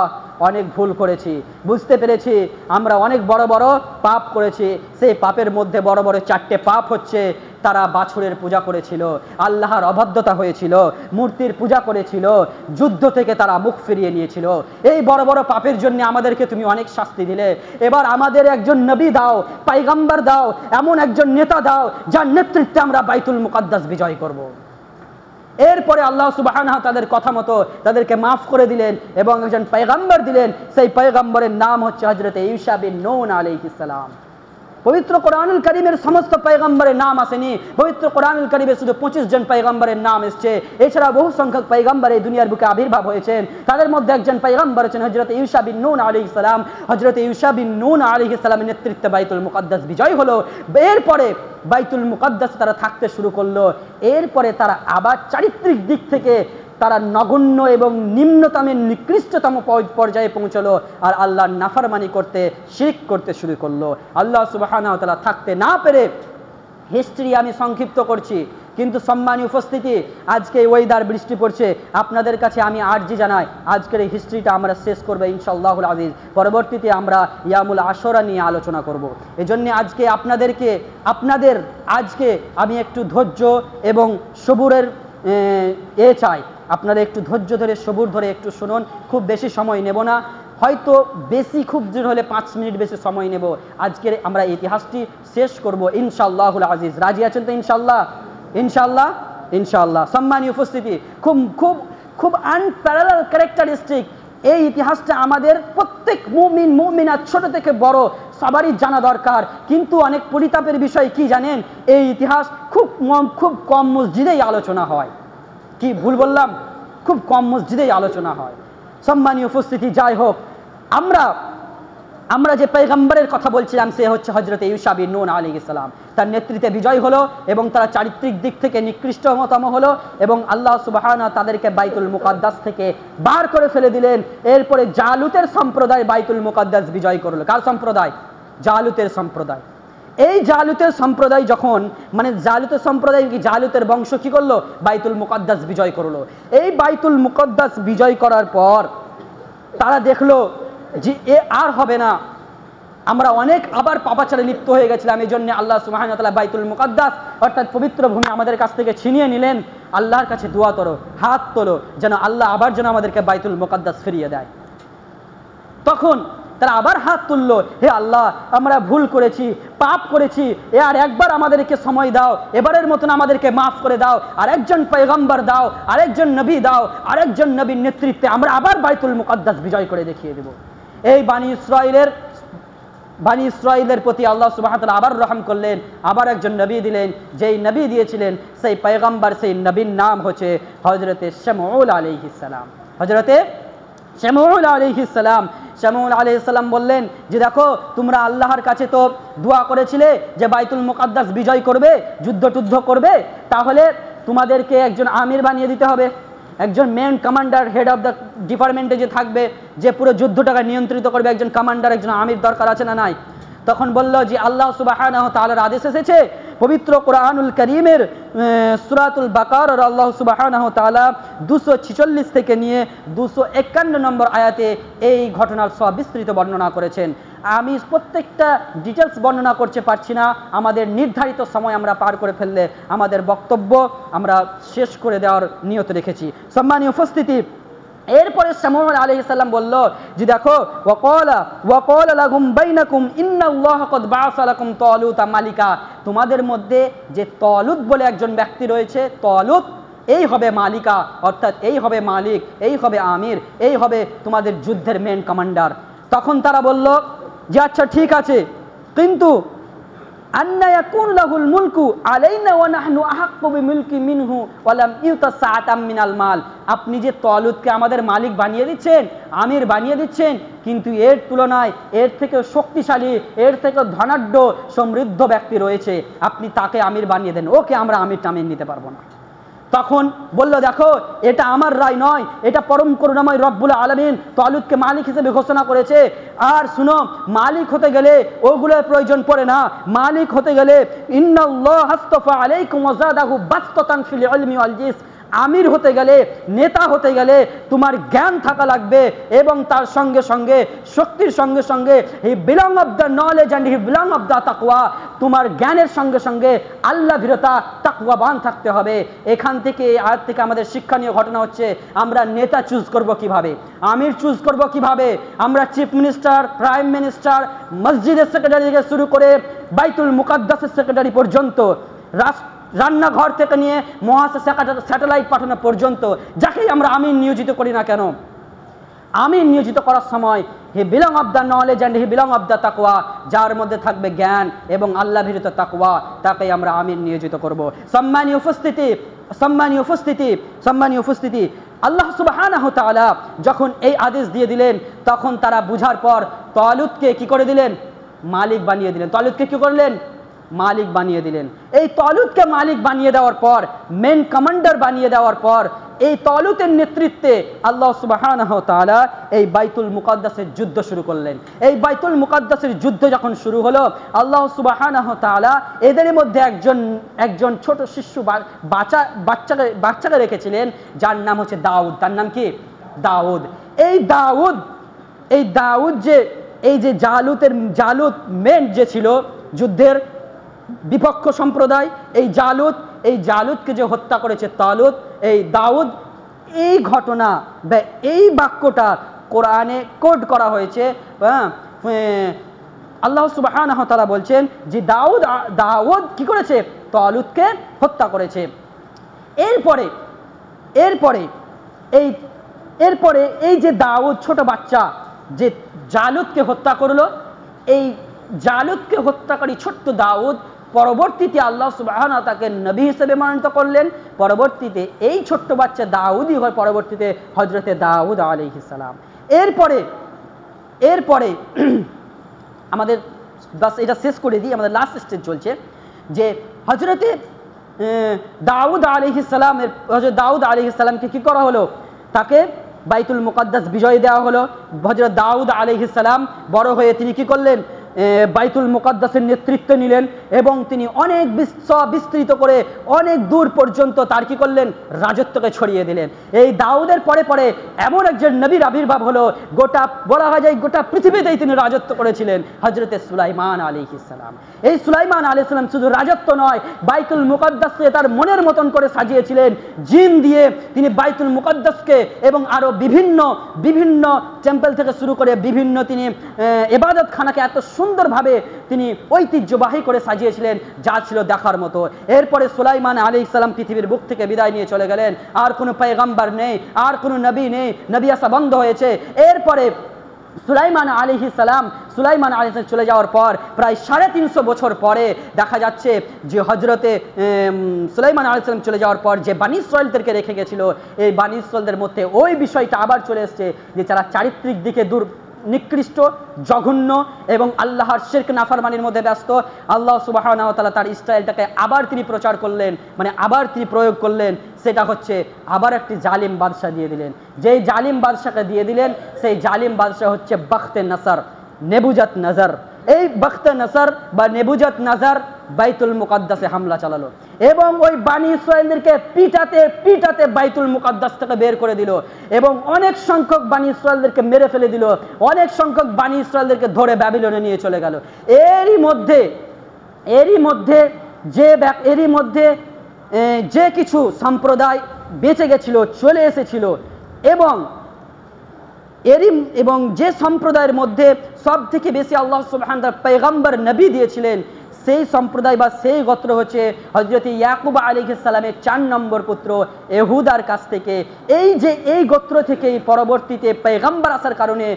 অনেক ভুল করেছি, বুঝতে পেরেছি আমরা অনেক বড় বড় পাপ করেছি। সেই পাপের মধ্যে বড় বড় 4টে পাপ হচ্ছে, তারা বাছুরের পূজা করেছিল, আল্লাহর অবাধ্যতা হয়েছিল, মূর্তির পূজা করেছিল, যুদ্ধ থেকে তারা মুখ ফিরিয়ে নিয়েছিল। এই বড় বড় পাপের জন্য আমাদেরকে তুমি অনেক শাস্তি দিলে। এবার আমাদের একজন নবী দাও, পয়গম্বর দাও, এমন একজন নেতা দাও যার নেতৃত্বে আমরা বাইতুল মুকাদ্দাস বিজয় করব। এরপরে আল্লাহ সুবহানাহু তাদের কথা মতো তাদেরকে মাফ করে দিলেন এবং একজন পয়গম্বর দিলেন। সেই পয়গম্বরের নাম হচ্ছে হযরত ঈসা বিন নূন আলাইহিস সালাম। পবিত্র কোরআনুল কারীমের সমস্ত পয়গম্বরের নাম আসেনি, পবিত্র কোরআনুল কারীমে শুধু 25 জন পয়গম্বরের নাম এসেছে। এছাড়া বহু সংখ্যক পয়গম্বর এই দুনিয়ার বুকে আবির্ভাব হয়েছেন। তাদের মধ্যে একজন পয়গম্বর আছেন হযরত ঈসা বিন নূন আলাইহিস সালাম। হযরত ঈসা বিন নূন আলাইহিস সালামের নেতৃত্বে বাইতুল মুকাদ্দাস বিজয় হলো। এরপরে বাইতুল মুকাদ্দাস তারা থাকতে শুরু করলো। এরপরে তারা আবার চারিত্রিক দিক থেকে তারা নগণ্য এবং নিম্নতম নিকৃষ্টতম পর্যায়ে পৌঁছলো আর আল্লাহর নাফরমানি করতে, শিরক করতে শুরু করলো। আল্লাহ সুবহানাহু ওয়া তাআলা থাকতে না পেরে, হিস্ট্রি আমি সংক্ষিপ্ত করছি কিন্তু সম্মানীয় উপস্থিতি, আজকে ওয়েদার বৃষ্টি পড়ছে, আপনাদের কাছে আমি আরজি জানাই আজকের এই হিস্ট্রিটা আমরা শেষ করবো ইনশাআল্লাহুল আজিজ। পরবর্তীতে আমরা ইয়ামুল আশুরা নিয়ে আলোচনা করব। এজন্য আজকে আপনাদের আজকে আমি একটু ধৈর্য এবং সবুরের চাই। আপনারা একটু ধৈর্য ধরে সবুর ধরে একটু শুনুন, খুব বেশি সময় নেব না, হয়তো খুব জোর হলে 5 মিনিট বেশি সময় নেব। আজকের আমরা ইতিহাসটি শেষ করব ইনশাআল্লাহুল আজিজ। রাজি আছেন তো ইনশাআল্লাহ? ইনশাআল্লাহ ইনশাআল্লাহ। সম্মানীয় উপস্থিতি, খুব খুব খুব আনপ্যারালাল ক্যারেক্টারিস্টিক এই ইতিহাসটা আমাদের প্রত্যেক মুমিনাত ছোট থেকে বড় সবারই জানা দরকার। কিন্তু অনেক পরিতাপের বিষয় কি জানেন, এই ইতিহাস খুব কম মসজিদেই আলোচনা হয়। কি ভুল বললাম? খুব কম মসজিদেই আলোচনা হয়। সম্মানীয় উপস্থিতি, যাই হোক, আমরা যে পয়গম্বরের কথা বলছিলাম সে হচ্ছে হযরত ঈসা বিন নূন আলাইহিস সালাম। তার নেতৃত্বে বিজয় হলো এবং তারা চারিত্রিক দিক থেকে নিকৃষ্টতম হলো এবং আল্লাহ সুবহানাহু তাদেরকে বাইতুল মুকাদ্দাস থেকে বার করে ফেলে দিলেন। এরপরে জালুতের সম্প্রদায় বাইতুল মুকাদ্দাস বিজয় করলো। কার সম্প্রদায়? জালুতের সম্প্রদায়। এই জালুতের সম্প্রদায় যখন জালুতের সম্প্রদায় কি জালুতের বংশ কি করলো? বাইতুল মুকাদ্দাস বিজয় করলো। এই বাইতুল মুকাদ্দাস বিজয় করার পর তারা দেখলো যে আর হবে না, আমরা অনেক আবার পাপাচারে লিপ্ত হয়ে গেছিলাম। এই জন্য আল্লাহ সুবহানাহু ওয়া তাআলা বাইতুল মুকাদ্দাস অর্থাৎ পবিত্র ভূমি আমাদের কাছ থেকে ছিনিয়ে নিলেন। আল্লাহর কাছে দোয়া করো, হাত তোলো যেন আল্লাহ আবার যেন আমাদেরকে বাইতুল মুকাদ্দাস ফিরিয়ে দেয়। তখন তারা আবার হাত তুললো, হে আল্লাহ, আমরা ভুল করেছি, পাপ করেছি, আর একবার আমাদেরকে সময় দাও, এবারের মতন আমাদেরকে মাফ করে দাও, আরেকজন পয়গম্বর দাও, আরেকজন নবী দাও, আরেকজন নবীর নেতৃত্বে আমরা আবার বাইতুল মুকাদ্দাস বিজয় করে দেখিয়ে দেব। এই বানি ইসরাইলের প্রতি আল্লাহ সুবহানাহু ওয়া তাআলা আবার রহম করলেন, আবার একজন নবী দিলেন। যেই নবী দিয়েছিলেন সেই পয়গম্বর, সেই নবীর নাম হচ্ছে হযরতে শামউল আলাইহিস সালাম। হযরতে শামউল আলাইহিস সালাম। শামউল আলাইহিস সালাম বললেন যে দেখো, তোমরা আল্লাহর কাছে তো দোয়া করেছিলে যে বাইতুল মুকাদ্দাস বিজয় করবে, যুদ্ধ করবে, তাহলে তোমাদেরকে একজন আমির বানিয়ে দিতে হবে, একজন main commander, head of the ডিপার্টমেন্টে যে থাকবে, যে পুরো যুদ্ধটাকে নিয়ন্ত্রিত করবে, একজন কমান্ডার, একজন আমির দরকার আছে না নাই? তখন বলল যে আল্লাহ সুবহানাহু ওয়া তাআলার আদেশ এসেছে পবিত্র কোরআনুল কারীমের সূরাতুল বাকারার আল্লাহ সুবহানাহু ওয়া তাআলা 246 থেকে নিয়ে 251 নম্বর আয়াতে এই ঘটনার সবিস্তৃত বর্ণনা করেছেন। আমি প্রত্যেকটা ডিটেলস বর্ণনা করতে পারছি না, আমাদের নির্ধারিত সময় আমরা পার করে ফেললে আমাদের বক্তব্য আমরা শেষ করে দেওয়ার নিয়ত রেখেছি। সম্মানীয় উপস্থিতি, এরপরে শামউল আলাইহিস সালাম বলল যে দেখো, ওয়াকালা লাহুম বাইনাকুম ইন্নাল্লাহা ক্বাদ বাআসা লাকুম তালুতা মালিকা, তোমাদের মধ্যে যে তালুত বলে একজন ব্যক্তি রয়েছে, তালুত এই হবে মালিকা, অর্থাৎ এই হবে মালিক, এই হবে আমির, এই হবে তোমাদের যুদ্ধের মেন কমান্ডার। তখন তারা বলল যে আচ্ছা ঠিক আছে, কিন্তু আন্না ইয়াকুন লাহুল মুলকু আলাইনা ওয়া নাহনু আহাক্কু বিমুলকি মিনহু ওয়া লাম ইউতা সাআতাম মিনাল মাল, আপনি যে তালুতকে আমাদের মালিক বানিয়ে দিচ্ছেন, আমির বানিয়ে দিচ্ছেন, কিন্তু এর তুলনায় এর থেকে শক্তিশালী, এর থেকে ধনাঢ্য সমৃদ্ধ ব্যক্তি রয়েছে, আপনি তাকে আমির বানিয়ে দেন, ওকে আমরা আমির টামির নিতে পারবো না। তখন বলল দেখো, এটা আমার রায় নয়, এটা পরম করুণাময় রব্বুল আলামিন তালুতকে মালিক হিসেবে ঘোষণা করেছে। আর শুনো, মালিক হতে গেলে ওগুলোর প্রয়োজন পড়ে না, মালিক হতে গেলে ইন্নাল্লাহা আস্তাফা আলাইকুম ওয়া জাদাহু বাসতাতান ফিল ইলমি ওয়াল জিস, আমির হতে গেলে, নেতা হতে গেলে তোমার জ্ঞান থাকা লাগবে এবং তার সঙ্গে সঙ্গে শক্তির সঙ্গে সঙ্গে he belong of the knowledge and he belong of the তাকওয়া, তোমার জ্ঞানের সঙ্গে সঙ্গে আল্লাহ ভীরতা, তাকওয়াবান থাকতে হবে। এখান থেকে, এই আয়াত থেকে আমাদের শিক্ষণীয় ঘটনা হচ্ছে আমরা নেতা চুজ করব কিভাবে, আমির চুজ করব কিভাবে। আমরা চিফ মিনিস্টার, প্রাইম মিনিস্টার, মসজিদের সেক্রেটারি থেকে শুরু করে বাইতুল মুকাদ্দাসের সেক্রেটারি পর্যন্ত, রান্নাঘর থেকে নিয়ে মহাকাশে স্যাটেলাইট পাঠানো পর্যন্ত যাকেই আমরা আমিন নিয়োজিত করি না কেন, আমিন নিয়োজিত করার সময় he belong of the knowledge and he belong of the তাকওয়া, যার মধ্যে থাকবে জ্ঞান এবং আল্লাহ ভীরুতা তাকওয়া, তাকেই আমরা আমিন নিয়োজিত করব। সম্মানীয় উপস্থিতি, আল্লাহ সুবহানাহু ওয়া তাআলা যখন এই আদেশ দিয়ে দিলেন তখন তারা বুঝার পর তালুতকে কি করে দিলেন? মালিক বানিয়ে দিলেন। তালুতকে কি করলেন? মালিক বানিয়ে দিলেন। এই তালুতকে মালিক বানিয়ে দেওয়ার পর, মেন কমান্ডার বানিয়ে দেওয়ার পর, এই তালুতের নেতৃত্বে আল্লাহ সুবহানাহু ওয়া তাআলা এই বাইতুল মুকাদ্দাসের যুদ্ধ শুরু করলেন। এই বাইতুল মুকাদ্দাসের যুদ্ধ যখন শুরু হলো, আল্লাহ সুবহানাহু ওয়া তাআলা এদের মধ্যে একজন ছোট শিশু বাচ্চাকে রেখেছিলেন, যার নাম হচ্ছে দাউদ। তার নাম কি? দাউদ। এই দাউদ যে জালুত মেন যে ছিল যুদ্ধের বিপক্ষ সম্প্রদায়, এই জালুতকে যে হত্যা করেছে তালুত, এই দাউদ, এই ঘটনা বা এই বাক্যটা কোরআনে কোড করা হয়েছে। আল্লাহ সুবহানাহু ওয়া তাআলা বলছেন যে দাউদ কি করেছে? তালুতকে হত্যা করেছে। এরপরে এই যে দাউদ ছোট বাচ্চা যে জালুতকে হত্যা করলো, এই জালুতকে হত্যাকারী ছোট্ট দাউদ পরবর্তীতে আল্লাহ সুবহানাহু ওয়া তাআলা নবী হিসেবে মনোনীত করলেন। পরবর্তীতে এই ছোট্ট বাচ্চা দাউদই হয় পরবর্তীতে হযরতে দাউদ আলাইহিস সালাম। এরপরে আমাদের বাস এটা শেষ করে দিই, আমাদের লাস্ট স্টেজ চলছে যে হযরতে দাউদ আলাইহিস সালামকে কি করা হলো? তাকে বাইতুল মুকাদ্দাস বিজয় দেওয়া হলো। হযরত দাউদ আলাইহিস সালাম বড় হয়ে তিনি কি করলেন? বাইতুল মুকাদ্দাসের নেতৃত্ব নিলেন এবং তিনি অনেক বিস্তৃত করে অনেক দূর পর্যন্ত তার কি করলেন? রাজত্বকে ছড়িয়ে দিলেন। এই দাউদের পরে এমন একজন নবীর আবির্ভাব হলো, বলা হয় যায় গোটা পৃথিবীতেই তিনি রাজত্ব করেছিলেন, হযরতে সুলাইমান আলাইহিস সালাম। এই সুলাইমান আলাইহিস সালাম শুধু রাজত্ব নয়, বাইতুল মুকাদ্দাসকে তার মনের মতন করে সাজিয়েছিলেন। জিন দিয়ে তিনি বাইতুল মুকাদ্দাসকে এবং আরো বিভিন্ন টেম্পল থেকে শুরু করে বিভিন্ন তিনি ইবাদতখানাকে এত সুন্দরভাবে তিনি ঐতিহ্যবাহী করে সাজিয়েছিলেন, যা ছিল দেখার মতো। এরপরে সুলাইমান আলাইহিস সালাম পৃথিবীর বুক থেকে বিদায় নিয়ে চলে গেলেন। আর কোনো পয়গম্বর নেই, আর কোনো নবী নেই, নবী আসা বন্ধ হয়েছে। এরপরে সুলাইমান আলাইহিস সালাম চলে যাওয়ার পর প্রায় 350 বছর পরে দেখা যাচ্ছে যে হযরতে সুলাইমান আলাইহিস সালাম চলে যাওয়ার পর যে বানি ইসরাঈলদেরকে রেখে গেছিল, এই বানি ইসরাঈলদের মধ্যে ওই বিষয়টা আবার চলে এসেছে যে তারা চারিত্রিক দিকে নিকৃষ্ট, জঘন্য এবং আল্লাহর শিরক নাফরমানির মধ্যে ব্যস্ত। আল্লাহ সুবহানাহু ওয়া তাআলা তার ইসরায়েলটাকে আবার তিনি প্রচার করলেন, মানে আবার তিনি প্রয়োগ করলেন। সেটা হচ্ছে আবার একটি জালিম বাদশা দিয়ে দিলেন। যেই জালিম বাদশাকে দিয়ে দিলেন, সেই জালিম বাদশা হচ্ছে বখতে নসর, নেবুজাত নজর। এই বখতে নসর বা নেবুজাত নজর বাইতুল মুকাদ্দাসে হামলা চালালো এবং ওই বানি ইসরাঈলদেরকে পিটাতে বাইতুল মুকাদ্দাস থেকে বের করে দিল এবং অনেক সংখ্যক বানি ইসরাঈলদেরকে মেরে ফেলে দিল। অনেক সংখ্যক বানি ইসরাঈলদেরকে ধরে ব্যাবিলনে নিয়ে চলে গেল। এরই মধ্যে যে কিছু সম্প্রদায় বেঁচে গেছিল, চলে এসেছিল এবং যে সম্প্রদায়ের মধ্যে সব থেকে বেশি আল্লাহ সুবহানাহু ওয়া তাআলা পয়গম্বর নবী দিয়েছিলেন, সেই সম্প্রদায় বা সেই গোত্র হচ্ছে হযরত ইয়াকুব আলাইহিস সালামের 4 নম্বর পুত্র ইহুদার কাছ থেকে। এই গোত্র থেকে পরবর্তীতে পয়গম্বর আসার কারণে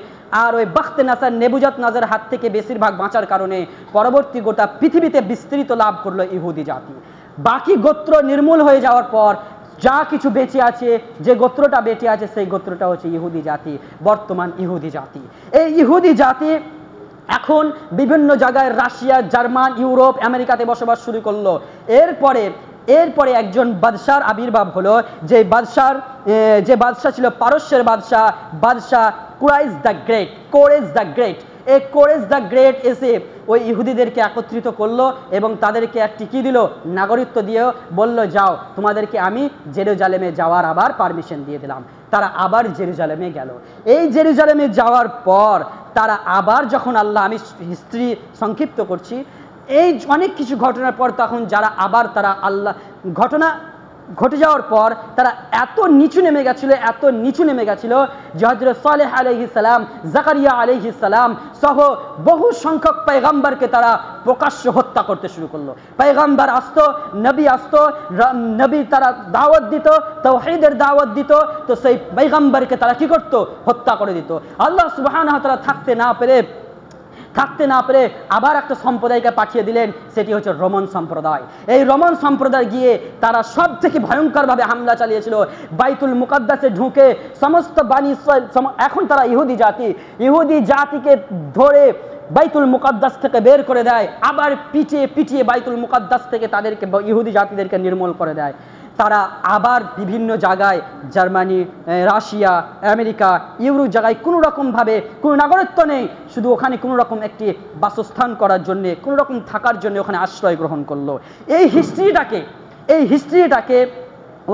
আর ওই বখতে নসর নেবুজাত নজর হাত থেকে বেশিরভাগ বাঁচার কারণে পরবর্তী গোটা পৃথিবীতে বিস্তৃত লাভ করলো ইহুদি জাতি। বাকি গোত্র নির্মূল হয়ে যাওয়ার পর যা কিছু বেঁচে আছে, যে গোত্রটা বেঁচে আছে, সেই গোত্রটা হচ্ছে ইহুদি জাতি, বর্তমান ইহুদি জাতি। এই ইহুদি জাতি এখন বিভিন্ন জায়গায় রাশিয়া, জার্মান, ইউরোপ, আমেরিকাতে বসবাস শুরু করলো। এরপরে একজন বাদশার আবির্ভাব হলো, যে বাদশা ছিল পারস্যের বাদশা কোরেশ দ্য গ্রেট। এই কোরেশ দ্য গ্রেট এসে ওই ইহুদিদেরকে একত্রিত করলো এবং তাদেরকে একটি কি দিল? নাগরিকত্ব দিয়ে বলল, যাও, তোমাদেরকে আমি জেরুজালেমে যাওয়ার আবার পারমিশন দিয়ে দিলাম। তারা আবার জেরুজালেমে গেল। এই জেরুজালেমে যাওয়ার পর তারা আবার যখন আমি হিস্ট্রি সংক্ষিপ্ত করছি, এই অনেক কিছু ঘটনার পর তখন তারা আল্লাহ ঘটনা ঘটে যাওয়ার পর তারা এত নিচু নেমে গেছিল, এত নিচু নেমে গেছিল যে হযরত সালেহ আলাইহিস সালাম, জাকারিয়া আলাইহিস সালাম সহ বহু সংখ্যক পয়গম্বরকে তারা প্রকাশ্য হত্যা করতে শুরু করলো। পয়গম্বর আসতো, নবী আসতো, নবী তারা দাওয়াত দিত, তাওহীদের দাওয়াত দিত, তো সেই পয়গম্বরকে তারা কি করত? হত্যা করে দিত। আল্লাহ সুবহানাহু ওয়া তাআলা থাকতে না পেরে আবার একটা সম্প্রদায়কে পাঠিয়ে দিলেন, সেটি হচ্ছে রোমান সম্প্রদায়। এই রোমান সম্প্রদায় গিয়ে তারা সব থেকে ভয়ঙ্করভাবে হামলা চালিয়েছিল। বাইতুল মুকাদ্দাসে ঢুকে সমস্ত বানি ইসরাইল, এখন তারা ইহুদি জাতিকে ধরে বাইতুল মুকাদ্দাস থেকে বের করে দেয়, আবার পিটিয়ে বাইতুল মুকাদ্দাস থেকে তাদেরকে, ইহুদি জাতিদেরকে নির্মূল করে দেয়। তারা আবার বিভিন্ন জায়গায়, জার্মানি, রাশিয়া, আমেরিকা, ইউরোপ জায়গায় কোনো রকমভাবে কোনো নাগরিকত্ব নেই, শুধু ওখানে কোনো রকম একটি বাসস্থান করার জন্যে, কোনো রকম থাকার জন্য ওখানে আশ্রয় গ্রহণ করলো। এই হিস্ট্রিটাকে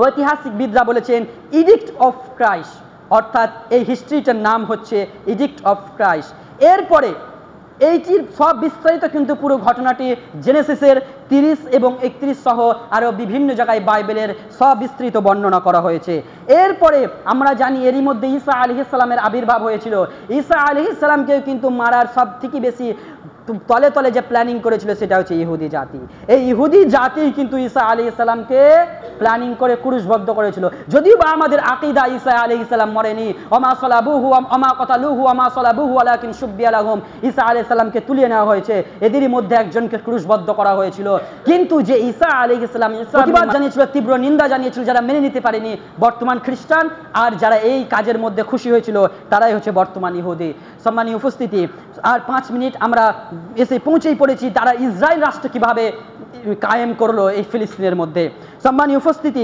ঐতিহাসিকবিদরা বলেছেন ইডিক্ট অফ ক্রাইস্ট, অর্থাৎ এই হিস্ট্রিটার নাম হচ্ছে ইডিক্ট অফ ক্রাইস্ট। এরপরে এইটির সব বিস্তারিত কিন্তু পুরো ঘটনাটি জেনেসিসের 30 এবং 31 সহ আরও বিভিন্ন জায়গায় বাইবেলের সব বিস্তৃত বর্ণনা করা হয়েছে। এরপরে আমরা জানি এরই মধ্যে ঈসা আলাইহিস সালামের আবির্ভাব হয়েছিল। ঈসা আলাইহিস সালামকেও কিন্তু মারার সব থেকে বেশি তলে তলে যে প্ল্যানিং করেছিল সেটা হচ্ছে ইহুদি জাতি। এই ইহুদি জাতি কিন্তু ঈসা আলাইহিস সালামকে প্ল্যানিং করে ক্রুশবদ্ধ করেছিল। যদিও বা আমাদের আকীদা ঈসা আলাইহিস সালাম মরেনি, ওমা সালাবুহু ওমা কাতালুহু ওমা সালাবুহু ওয়ালাকিন শুব্বিয়া লাহুম, ঈসা আলাইহিস সালামকে তুলিয়ে নেওয়া হয়েছে, এদেরই মধ্যে একজনকে ক্রুশবদ্ধ করা হয়েছিল। কিন্তু যে ঈসা আলাইহিস সালাম প্রতিবাদ জানিয়েছিল, তীব্র নিন্দা জানিয়েছিল, যারা মেনে নিতে পারেনি বর্তমান খ্রিস্টান, আর যারা এই কাজের মধ্যে খুশি হয়েছিল তারাই হচ্ছে বর্তমান ইহুদি। সম্মানীয় উপস্থিতি, আর 5 মিনিট আমরা এসে পৌঁছেই পড়েছি তারা ইসরায়েল রাষ্ট্র কিভাবে কায়েম করলো এই ফিলিস্তিনের মধ্যে। সম্মানীয় উপস্থিতি,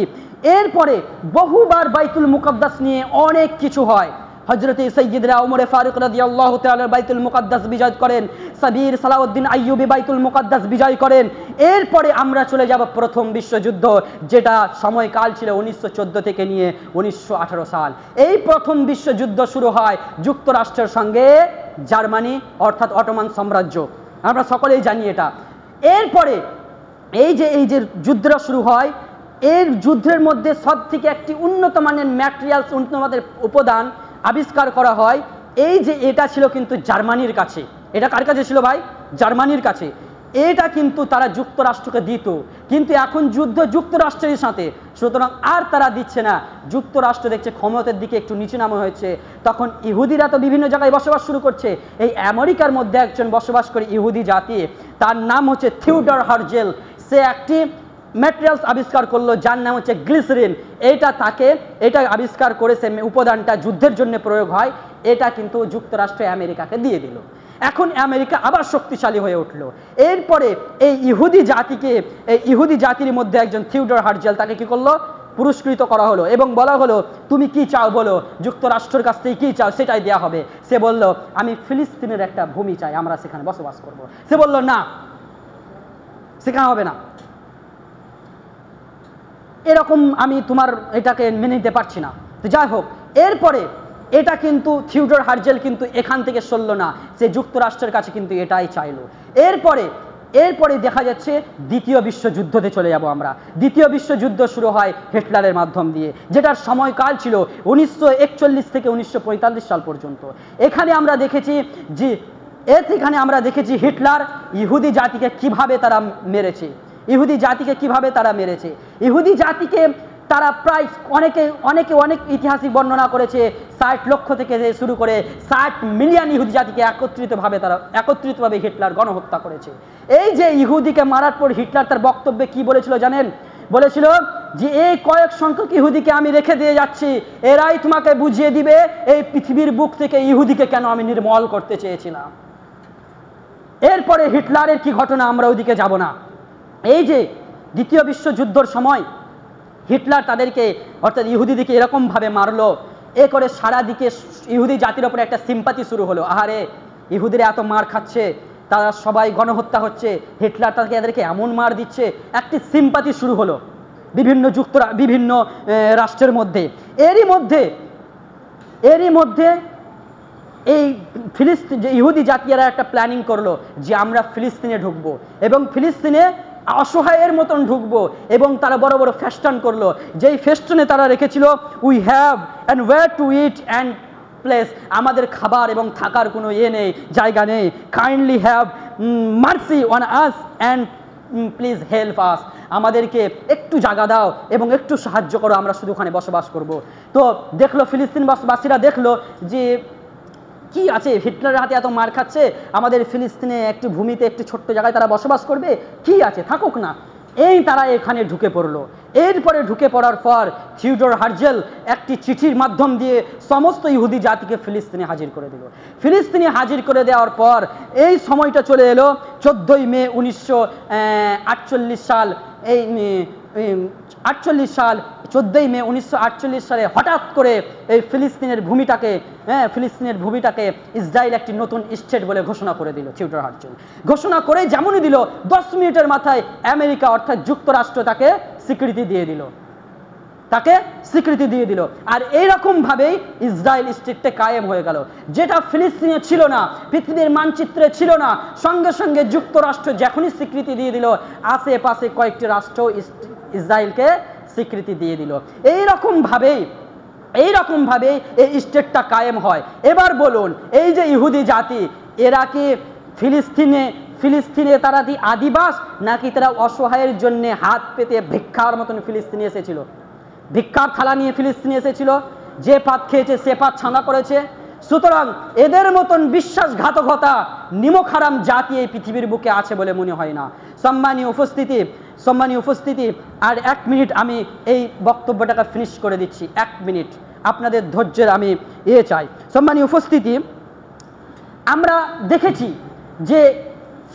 এরপরে বহুবার বাইতুল মুকাদ্দাস নিয়ে অনেক কিছু হয়। হযরতে সাইয়্যিদনা ওমর ফারুক রাদিয়াল্লাহু তাআলা বাইতুল মুকাদ্দাস বিজয় করেন, সাবির সালাউদ্দিন আইয়ুবী বাইতুল মুকাদ্দাস বিজয় করেন। এরপরে আমরা চলে যাব প্রথম বিশ্বযুদ্ধ, যেটা সময়কাল ছিল 1914 থেকে নিয়ে 1918 সাল। এই প্রথম বিশ্বযুদ্ধ শুরু হয় যুক্তরাষ্ট্রের সঙ্গে জার্মানি, অর্থাৎ অটোমান সাম্রাজ্য, আমরা সকলেই জানি এটা। এরপরে এই যে যুদ্ধটা শুরু হয়, এর যুদ্ধের মধ্যে সব থেকে একটি উন্নত মানের ম্যাটেরিয়ালস, উন্নত মানের উপাদান আবিষ্কার করা হয়। এই যে এটা ছিল কিন্তু জার্মানির কাছে। এটা কার কাছে ছিল ভাই? জার্মানির কাছে। এটা কিন্তু তারা যুক্তরাষ্ট্রকে দিত, কিন্তু এখন যুদ্ধ যুক্তরাষ্ট্রের সাথে, সুতরাং আর তারা দিচ্ছে না। যুক্তরাষ্ট্র দেখছে ক্ষমতার দিকে একটু নিচে নামা হয়েছে, তখন ইহুদিরা তো বিভিন্ন জায়গায় বসবাস শুরু করছে। এই আমেরিকার মধ্যে একজন বসবাস করে ইহুদি জাতি, তার নাম হচ্ছে থিওডর হার্জেল। সে একটি ম্যাটেরিয়ালস আবিষ্কার করলো যার নাম হচ্ছে গ্লিসারিন। এটা আবিষ্কার করে সে উপাদানটা যুদ্ধের জন্য প্রয়োগ হয়, এটা কিন্তু যুক্তরাষ্ট্র আমেরিকাকে দিয়ে দিল। এখন আমেরিকা আবার শক্তিশালী হয়ে উঠলো। এরপরে এই ইহুদি জাতির মধ্যে একজন থিওডর হার্জেল, তাকে কি করলো? পুরস্কৃত করা হলো এবং বলা হলো তুমি কি চাও বলো, যুক্তরাষ্ট্রের কাছ থেকে কি চাও সেটাই দেওয়া হবে। সে বলল আমি ফিলিস্তিনের একটা ভূমি চাই, আমরা সেখানে বসবাস করব। সে বলল না, সেখানে হবে না, এরকম আমি তোমার এটাকে মেনে নিতে পারছি না। তো যাই হোক, এরপরে এটা কিন্তু থিওডর হার্জেল কিন্তু এখান থেকে সরল না, সে যুক্তরাষ্ট্রের কাছে কিন্তু এটাই চাইলো। এরপরে দেখা যাচ্ছে দ্বিতীয় বিশ্বযুদ্ধতে চলে যাব আমরা। দ্বিতীয় বিশ্বযুদ্ধ শুরু হয় হিটলারের মাধ্যম দিয়ে, যেটার সময়কাল ছিল 1941 থেকে 1945 সাল পর্যন্ত। এখানে আমরা দেখেছি হিটলার ইহুদি জাতিকে কিভাবে তারা মেরেছে। ইহুদি জাতিকে তারা প্রায় অনেক ইতিহাসিক বর্ণনা করেছে। 60 লক্ষ থেকে শুরু করে 60 মিলিয়ন ইহুদি জাতিকে একত্রিতভাবে হিটলার গণহত্যা করেছে। এই যে ইহুদিকে মারার পর হিটলার তার বক্তব্যে কি বলেছিল জানেন? বলেছিল যে এই কয়েক সংখ্যক ইহুদিকে আমি রেখে দিয়ে যাচ্ছি, এরাই তোমাকে বুঝিয়ে দিবে এই পৃথিবীর বুক থেকে ইহুদিকে কেন আমি নির্মূল করতে চেয়েছিলাম। এরপরে হিটলারের কি ঘটনা, আমরা ওইদিকে যাব না। এই যে দ্বিতীয় বিশ্বযুদ্ধের সময় হিটলার তাদেরকে, অর্থাৎ ইহুদিদিকে এরকমভাবে মারলো, এ করে সারা দিকে ইহুদি জাতির ওপরে একটা সিম্পাতি শুরু হলো। আহারে, ইহুদিরা এত মার খাচ্ছে, তারা সবাই গণহত্যা হচ্ছে, হিটলার এদেরকে এমন মার দিচ্ছে, একটি সিম্পাতি শুরু হলো বিভিন্ন রাষ্ট্রের মধ্যে। এরই মধ্যে এই ফিলিস্তিন যে ইহুদি জাতিরা একটা প্ল্যানিং করলো যে আমরা ফিলিস্তিনে ঢুকবো এবং ফিলিস্তিনে অসহায়ের মতন ঢুকবো। এবং তারা বড় বড় ফেস্টন করলো, যেই ফেস্টনে তারা রেখেছিল we have and where to eat and place, আমাদের খাবার এবং থাকার কোনো নেই, জায়গা নেই। Kindly have mercy on us and please help us, আমাদেরকে একটু জায়গা দাও এবং একটু সাহায্য করো, আমরা শুধু ওখানে বসবাস করব। তো দেখলো ফিলিস্তিনবাসীরা দেখলো যে কি আছে, হিটলারের হাতে এত মার খাচ্ছে, আমাদের ফিলিস্তিনে একটি ভূমিতে একটি ছোট্ট জায়গায় তারা বসবাস করবে, কি আছে, থাকুক না। এই তারা এখানে ঢুকে পড়লো। এরপরে ঢুকে পড়ার পর থিওডর হার্জেল একটি চিঠির মাধ্যম দিয়ে সমস্ত ইহুদি জাতিকে ফিলিস্তিনে হাজির করে দিল। ফিলিস্তিনে হাজির করে দেওয়ার পর এই সময়টা চলে এলো 14ই মে 1948 সাল। এই 48 সাল 14ই মে 1948 সালে হঠাৎ করে এই ফিলিস্তিনের ভূমিটাকে ইসরায়েল একটি নতুন স্টেট বলে ঘোষণা করে দিল। থিওডর হার্জেল ঘোষণা করে যেমনই দিল, 10 মিনিটের মাথায় আমেরিকা অর্থাৎ যুক্তরাষ্ট্র তাকে স্বীকৃতি দিয়ে দিল। আর এইরকম ভাবেই ইসরায়েল স্টেটটা কায়েম হয়ে গেল, যেটা ফিলিস্তিনে ছিল না, পৃথিবীর মানচিত্রে ছিল না। সঙ্গে সঙ্গে যুক্তরাষ্ট্র যখনই স্বীকৃতি দিয়ে দিল, আশেপাশে কয়েকটি রাষ্ট্র ইসরায়েলকে স্বীকৃতি দিয়ে দিল। এইরকম ভাবেই এই স্টেটটা কায়েম হয়। এবার বলুন, এই যে ইহুদি জাতি, এরা কি ফিলিস্তিনে তারা কি আদিবাস, নাকি তারা অসহায়ের জন্য হাত পেতে ভিক্ষার মতন ফিলিস্তিনে এসেছিল? ভিক্ষার থালা নিয়ে ফিলিস্তিনে এসেছিল, যে পাত খেয়েছে সে পাত ছানা করেছে। সুতরাং এদের মতন বিশ্বাসঘাতকতা, নিমকহারাম জাতি এই পৃথিবীর বুকে আছে বলে মনে হয় না। সম্মানীয় উপস্থিতি, আর 1 মিনিট আমি এই বক্তব্যটাকে ফিনিশ করে দিচ্ছি। 1 মিনিট আপনাদের ধৈর্যের আমি চাই। সম্মানীয় উপস্থিতি, আমরা দেখেছি যে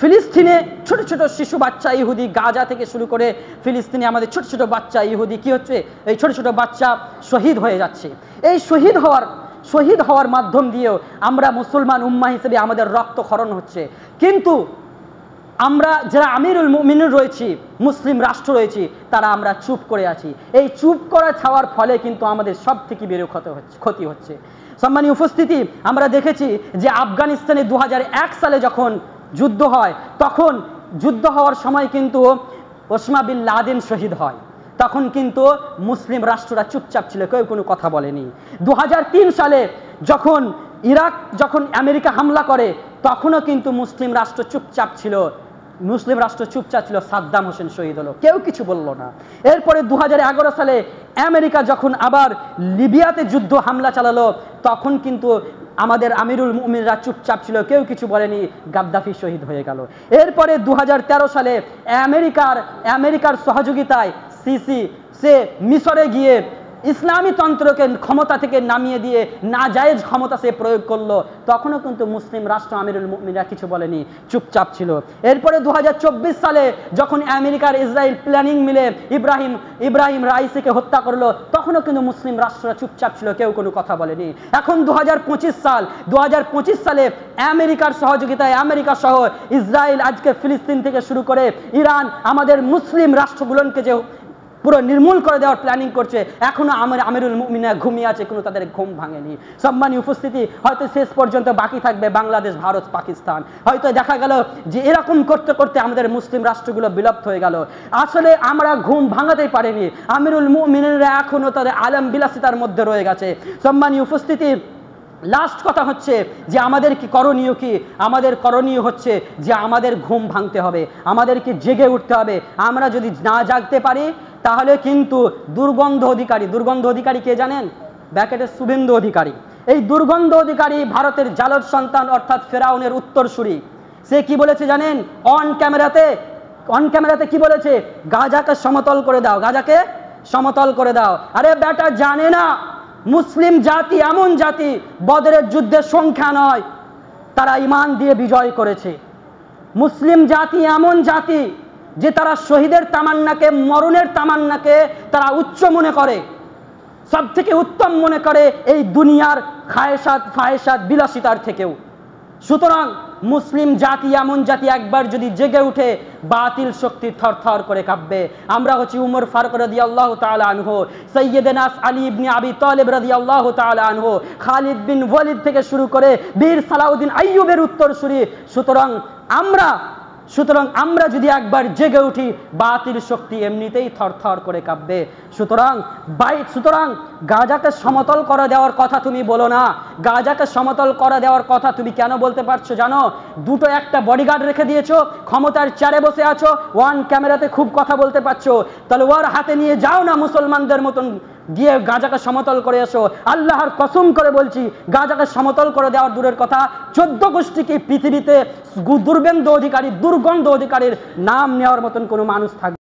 ফিলিস্তিনে ছোট ছোট শিশু বাচ্চা ইহুদি, গাজা থেকে শুরু করে ফিলিস্তিনে আমাদের ছোট ছোট বাচ্চা ইহুদি কি হচ্ছে, এই ছোট ছোট বাচ্চা শহীদ হয়ে যাচ্ছে। এই শহীদ হওয়ার মাধ্যম দিয়েও আমরা মুসলমান উম্মাহ হিসেবে আমাদের রক্তক্ষরণ হচ্ছে। কিন্তু আমরা যারা আমিরুল মুমিনিন রয়েছি, মুসলিম রাষ্ট্র রয়েছি, তারা আমরা চুপ করে আছি। এই চুপ করে থাকার ফলে কিন্তু আমাদের সব থেকে বড় ক্ষতি হচ্ছে। সম্মানীয় উপস্থিতি, আমরা দেখেছি যে আফগানিস্তানে 2001 সালে যখন যুদ্ধ হয়, তখন যুদ্ধ হওয়ার সময় কিন্তু ওসামা বিন লাদেন শহীদ হয়। তখন কিন্তু মুসলিম রাষ্ট্ররা চুপচাপ ছিল, কেউ কোনো কথা বলেনি। 2003 সালে যখন আমেরিকা হামলা করে, তখনও কিন্তু মুসলিম রাষ্ট্র চুপচাপ ছিল। সাদ্দাম হোসেন শহীদ হলো, কেউ কিছু বলল না। এরপরে 2011 সালে আমেরিকা যখন আবার লিবিয়াতে যুদ্ধ হামলা চালালো, তখন কিন্তু আমাদের আমিরুল মুমিনরা চুপচাপ ছিল, কেউ কিছু বলেনি, গাদ্দাফি শহীদ হয়ে গেল। এরপরে 2013 সালে আমেরিকার সহযোগিতায় সিসি সে মিশরে গিয়ে ইসলামী তন্ত্রকে ক্ষমতা থেকে নামিয়ে দিয়ে নাজায়েজ ক্ষমতা সে প্রয়োগ করলো, তখনও কিন্তু মুসলিম রাষ্ট্র আমিরুল মুমিনরা কিছু বলেনি, চুপচাপ ছিল। এরপরে 2024 সালে যখন আমেরিকার ইসরায়েল প্ল্যানিং মিলে ইব্রাহিম রাইসিকে হত্যা করলো, তখনও কিন্তু মুসলিম রাষ্ট্ররা চুপচাপ ছিল, কেউ কোনো কথা বলেনি। এখন 2025 সালে আমেরিকার সহযোগিতায়, আমেরিকা সহ ইসরায়েল আজকে ফিলিস্তিন থেকে শুরু করে ইরান, আমাদের মুসলিম রাষ্ট্রগুলোকে যে পুরো নির্মূল করে দেওয়ার প্ল্যানিং করছে, এখনো আমিরুল মুমিনা ঘুমিয়ে আছে, কোনো তাদের ঘুম ভাঙেনি। সম্মানীয় উপস্থিতি, হয়তো শেষ পর্যন্ত বাকি থাকবে বাংলাদেশ, ভারত, পাকিস্তান। হয়তো দেখা গেল যে এরকম করতে করতে আমাদের মুসলিম রাষ্ট্রগুলো বিলুপ্ত হয়ে গেল। আসলে আমরা ঘুম ভাঙাতেই পারিনি। আমিরুল মুমিনরা এখনো তাদের আলম বিলাসিতার মধ্যে রয়ে গেছে। সম্মানীয় উপস্থিতি, লাস্ট কথা হচ্ছে যে আমাদের কি করণীয়, আমাদের করণীয় হচ্ছে যে আমাদের ঘুম ভাঙতে হবে, আমাদেরকে জেগে উঠতে হবে। আমরা যদি না জাগতে পারি, তাহলে কিন্তু দুর্গন্ধ অধিকারী কে জানেন? ব্যাকেটের শুভেন্দু অধিকারী। এই দুর্গন্ধ অধিকারী ভারতের জালদ সন্তান, অর্থাৎ ফেরাউনের উত্তরসূরি। সে কি বলেছে জানেন? অন ক্যামেরাতে কি বলেছে? গাজাকে সমতল করে দাও। আরে বেটা, জানে না মুসলিম জাতি এমন জাতি, বদরের যুদ্ধের সংখ্যা নয়, তারা ঈমান দিয়ে বিজয় করেছে। মুসলিম জাতি এমন জাতি যে তারা শহীদের তামান্নাকে, মরণের তামান্নাকে তারা উচ্চ মনে করে, সব থেকে উত্তম মনে করে এই দুনিয়ার ফাহেসাত বিলাসিতার থেকেও। সুতরাং মুসলিম জাতি এমন জাতি, একবার যদি জেগে উঠে বাতিল শক্তি থরথর করে কাঁপবে। আমরা হচ্ছি উমর ফারুক রাদিয়াল্লাহু তাআলা আনহু, সাইয়্যিদনা আলী ইবনে আবি তালিব রাদিয়াল্লাহু তাআলা আনহু, খালিদ বিন ওয়ালিদ থেকে শুরু করে বীর সালাউদ্দিন আইয়ুবের উত্তরসূরি। সুতরাং আমরা সুতরাং আমরা যদি একবার জেগে উঠি, বাতিল শক্তি এমনিতেই থরথর করে কাঁপবে। সুতরাং গাজাকে সমতল করে দেওয়ার কথা তুমি বলো না। গাজাকে সমতল করে দেওয়ার কথা তুমি কেন বলতে পারছো জানো? দুটো একটা বডিগার্ড রেখে দিয়েছো, ক্ষমতার চেয়ারে বসে আছো, ওয়ান ক্যামেরাতে খুব কথা বলতে পারছো, তলোয়ার হাতে নিয়ে যাও না মুসলমানদের মতন, গিয়ে গাজাকে সমতল করে এসো। আল্লাহর কসম করে বলছি, গাজাকে সমতল করে দেওয়ার দূরের কথা, 14 গোষ্ঠীকে পৃথিবীতে দুর্গন্ধ অধিকারীর নাম নেওয়ার মতন কোনো মানুষ থাকবে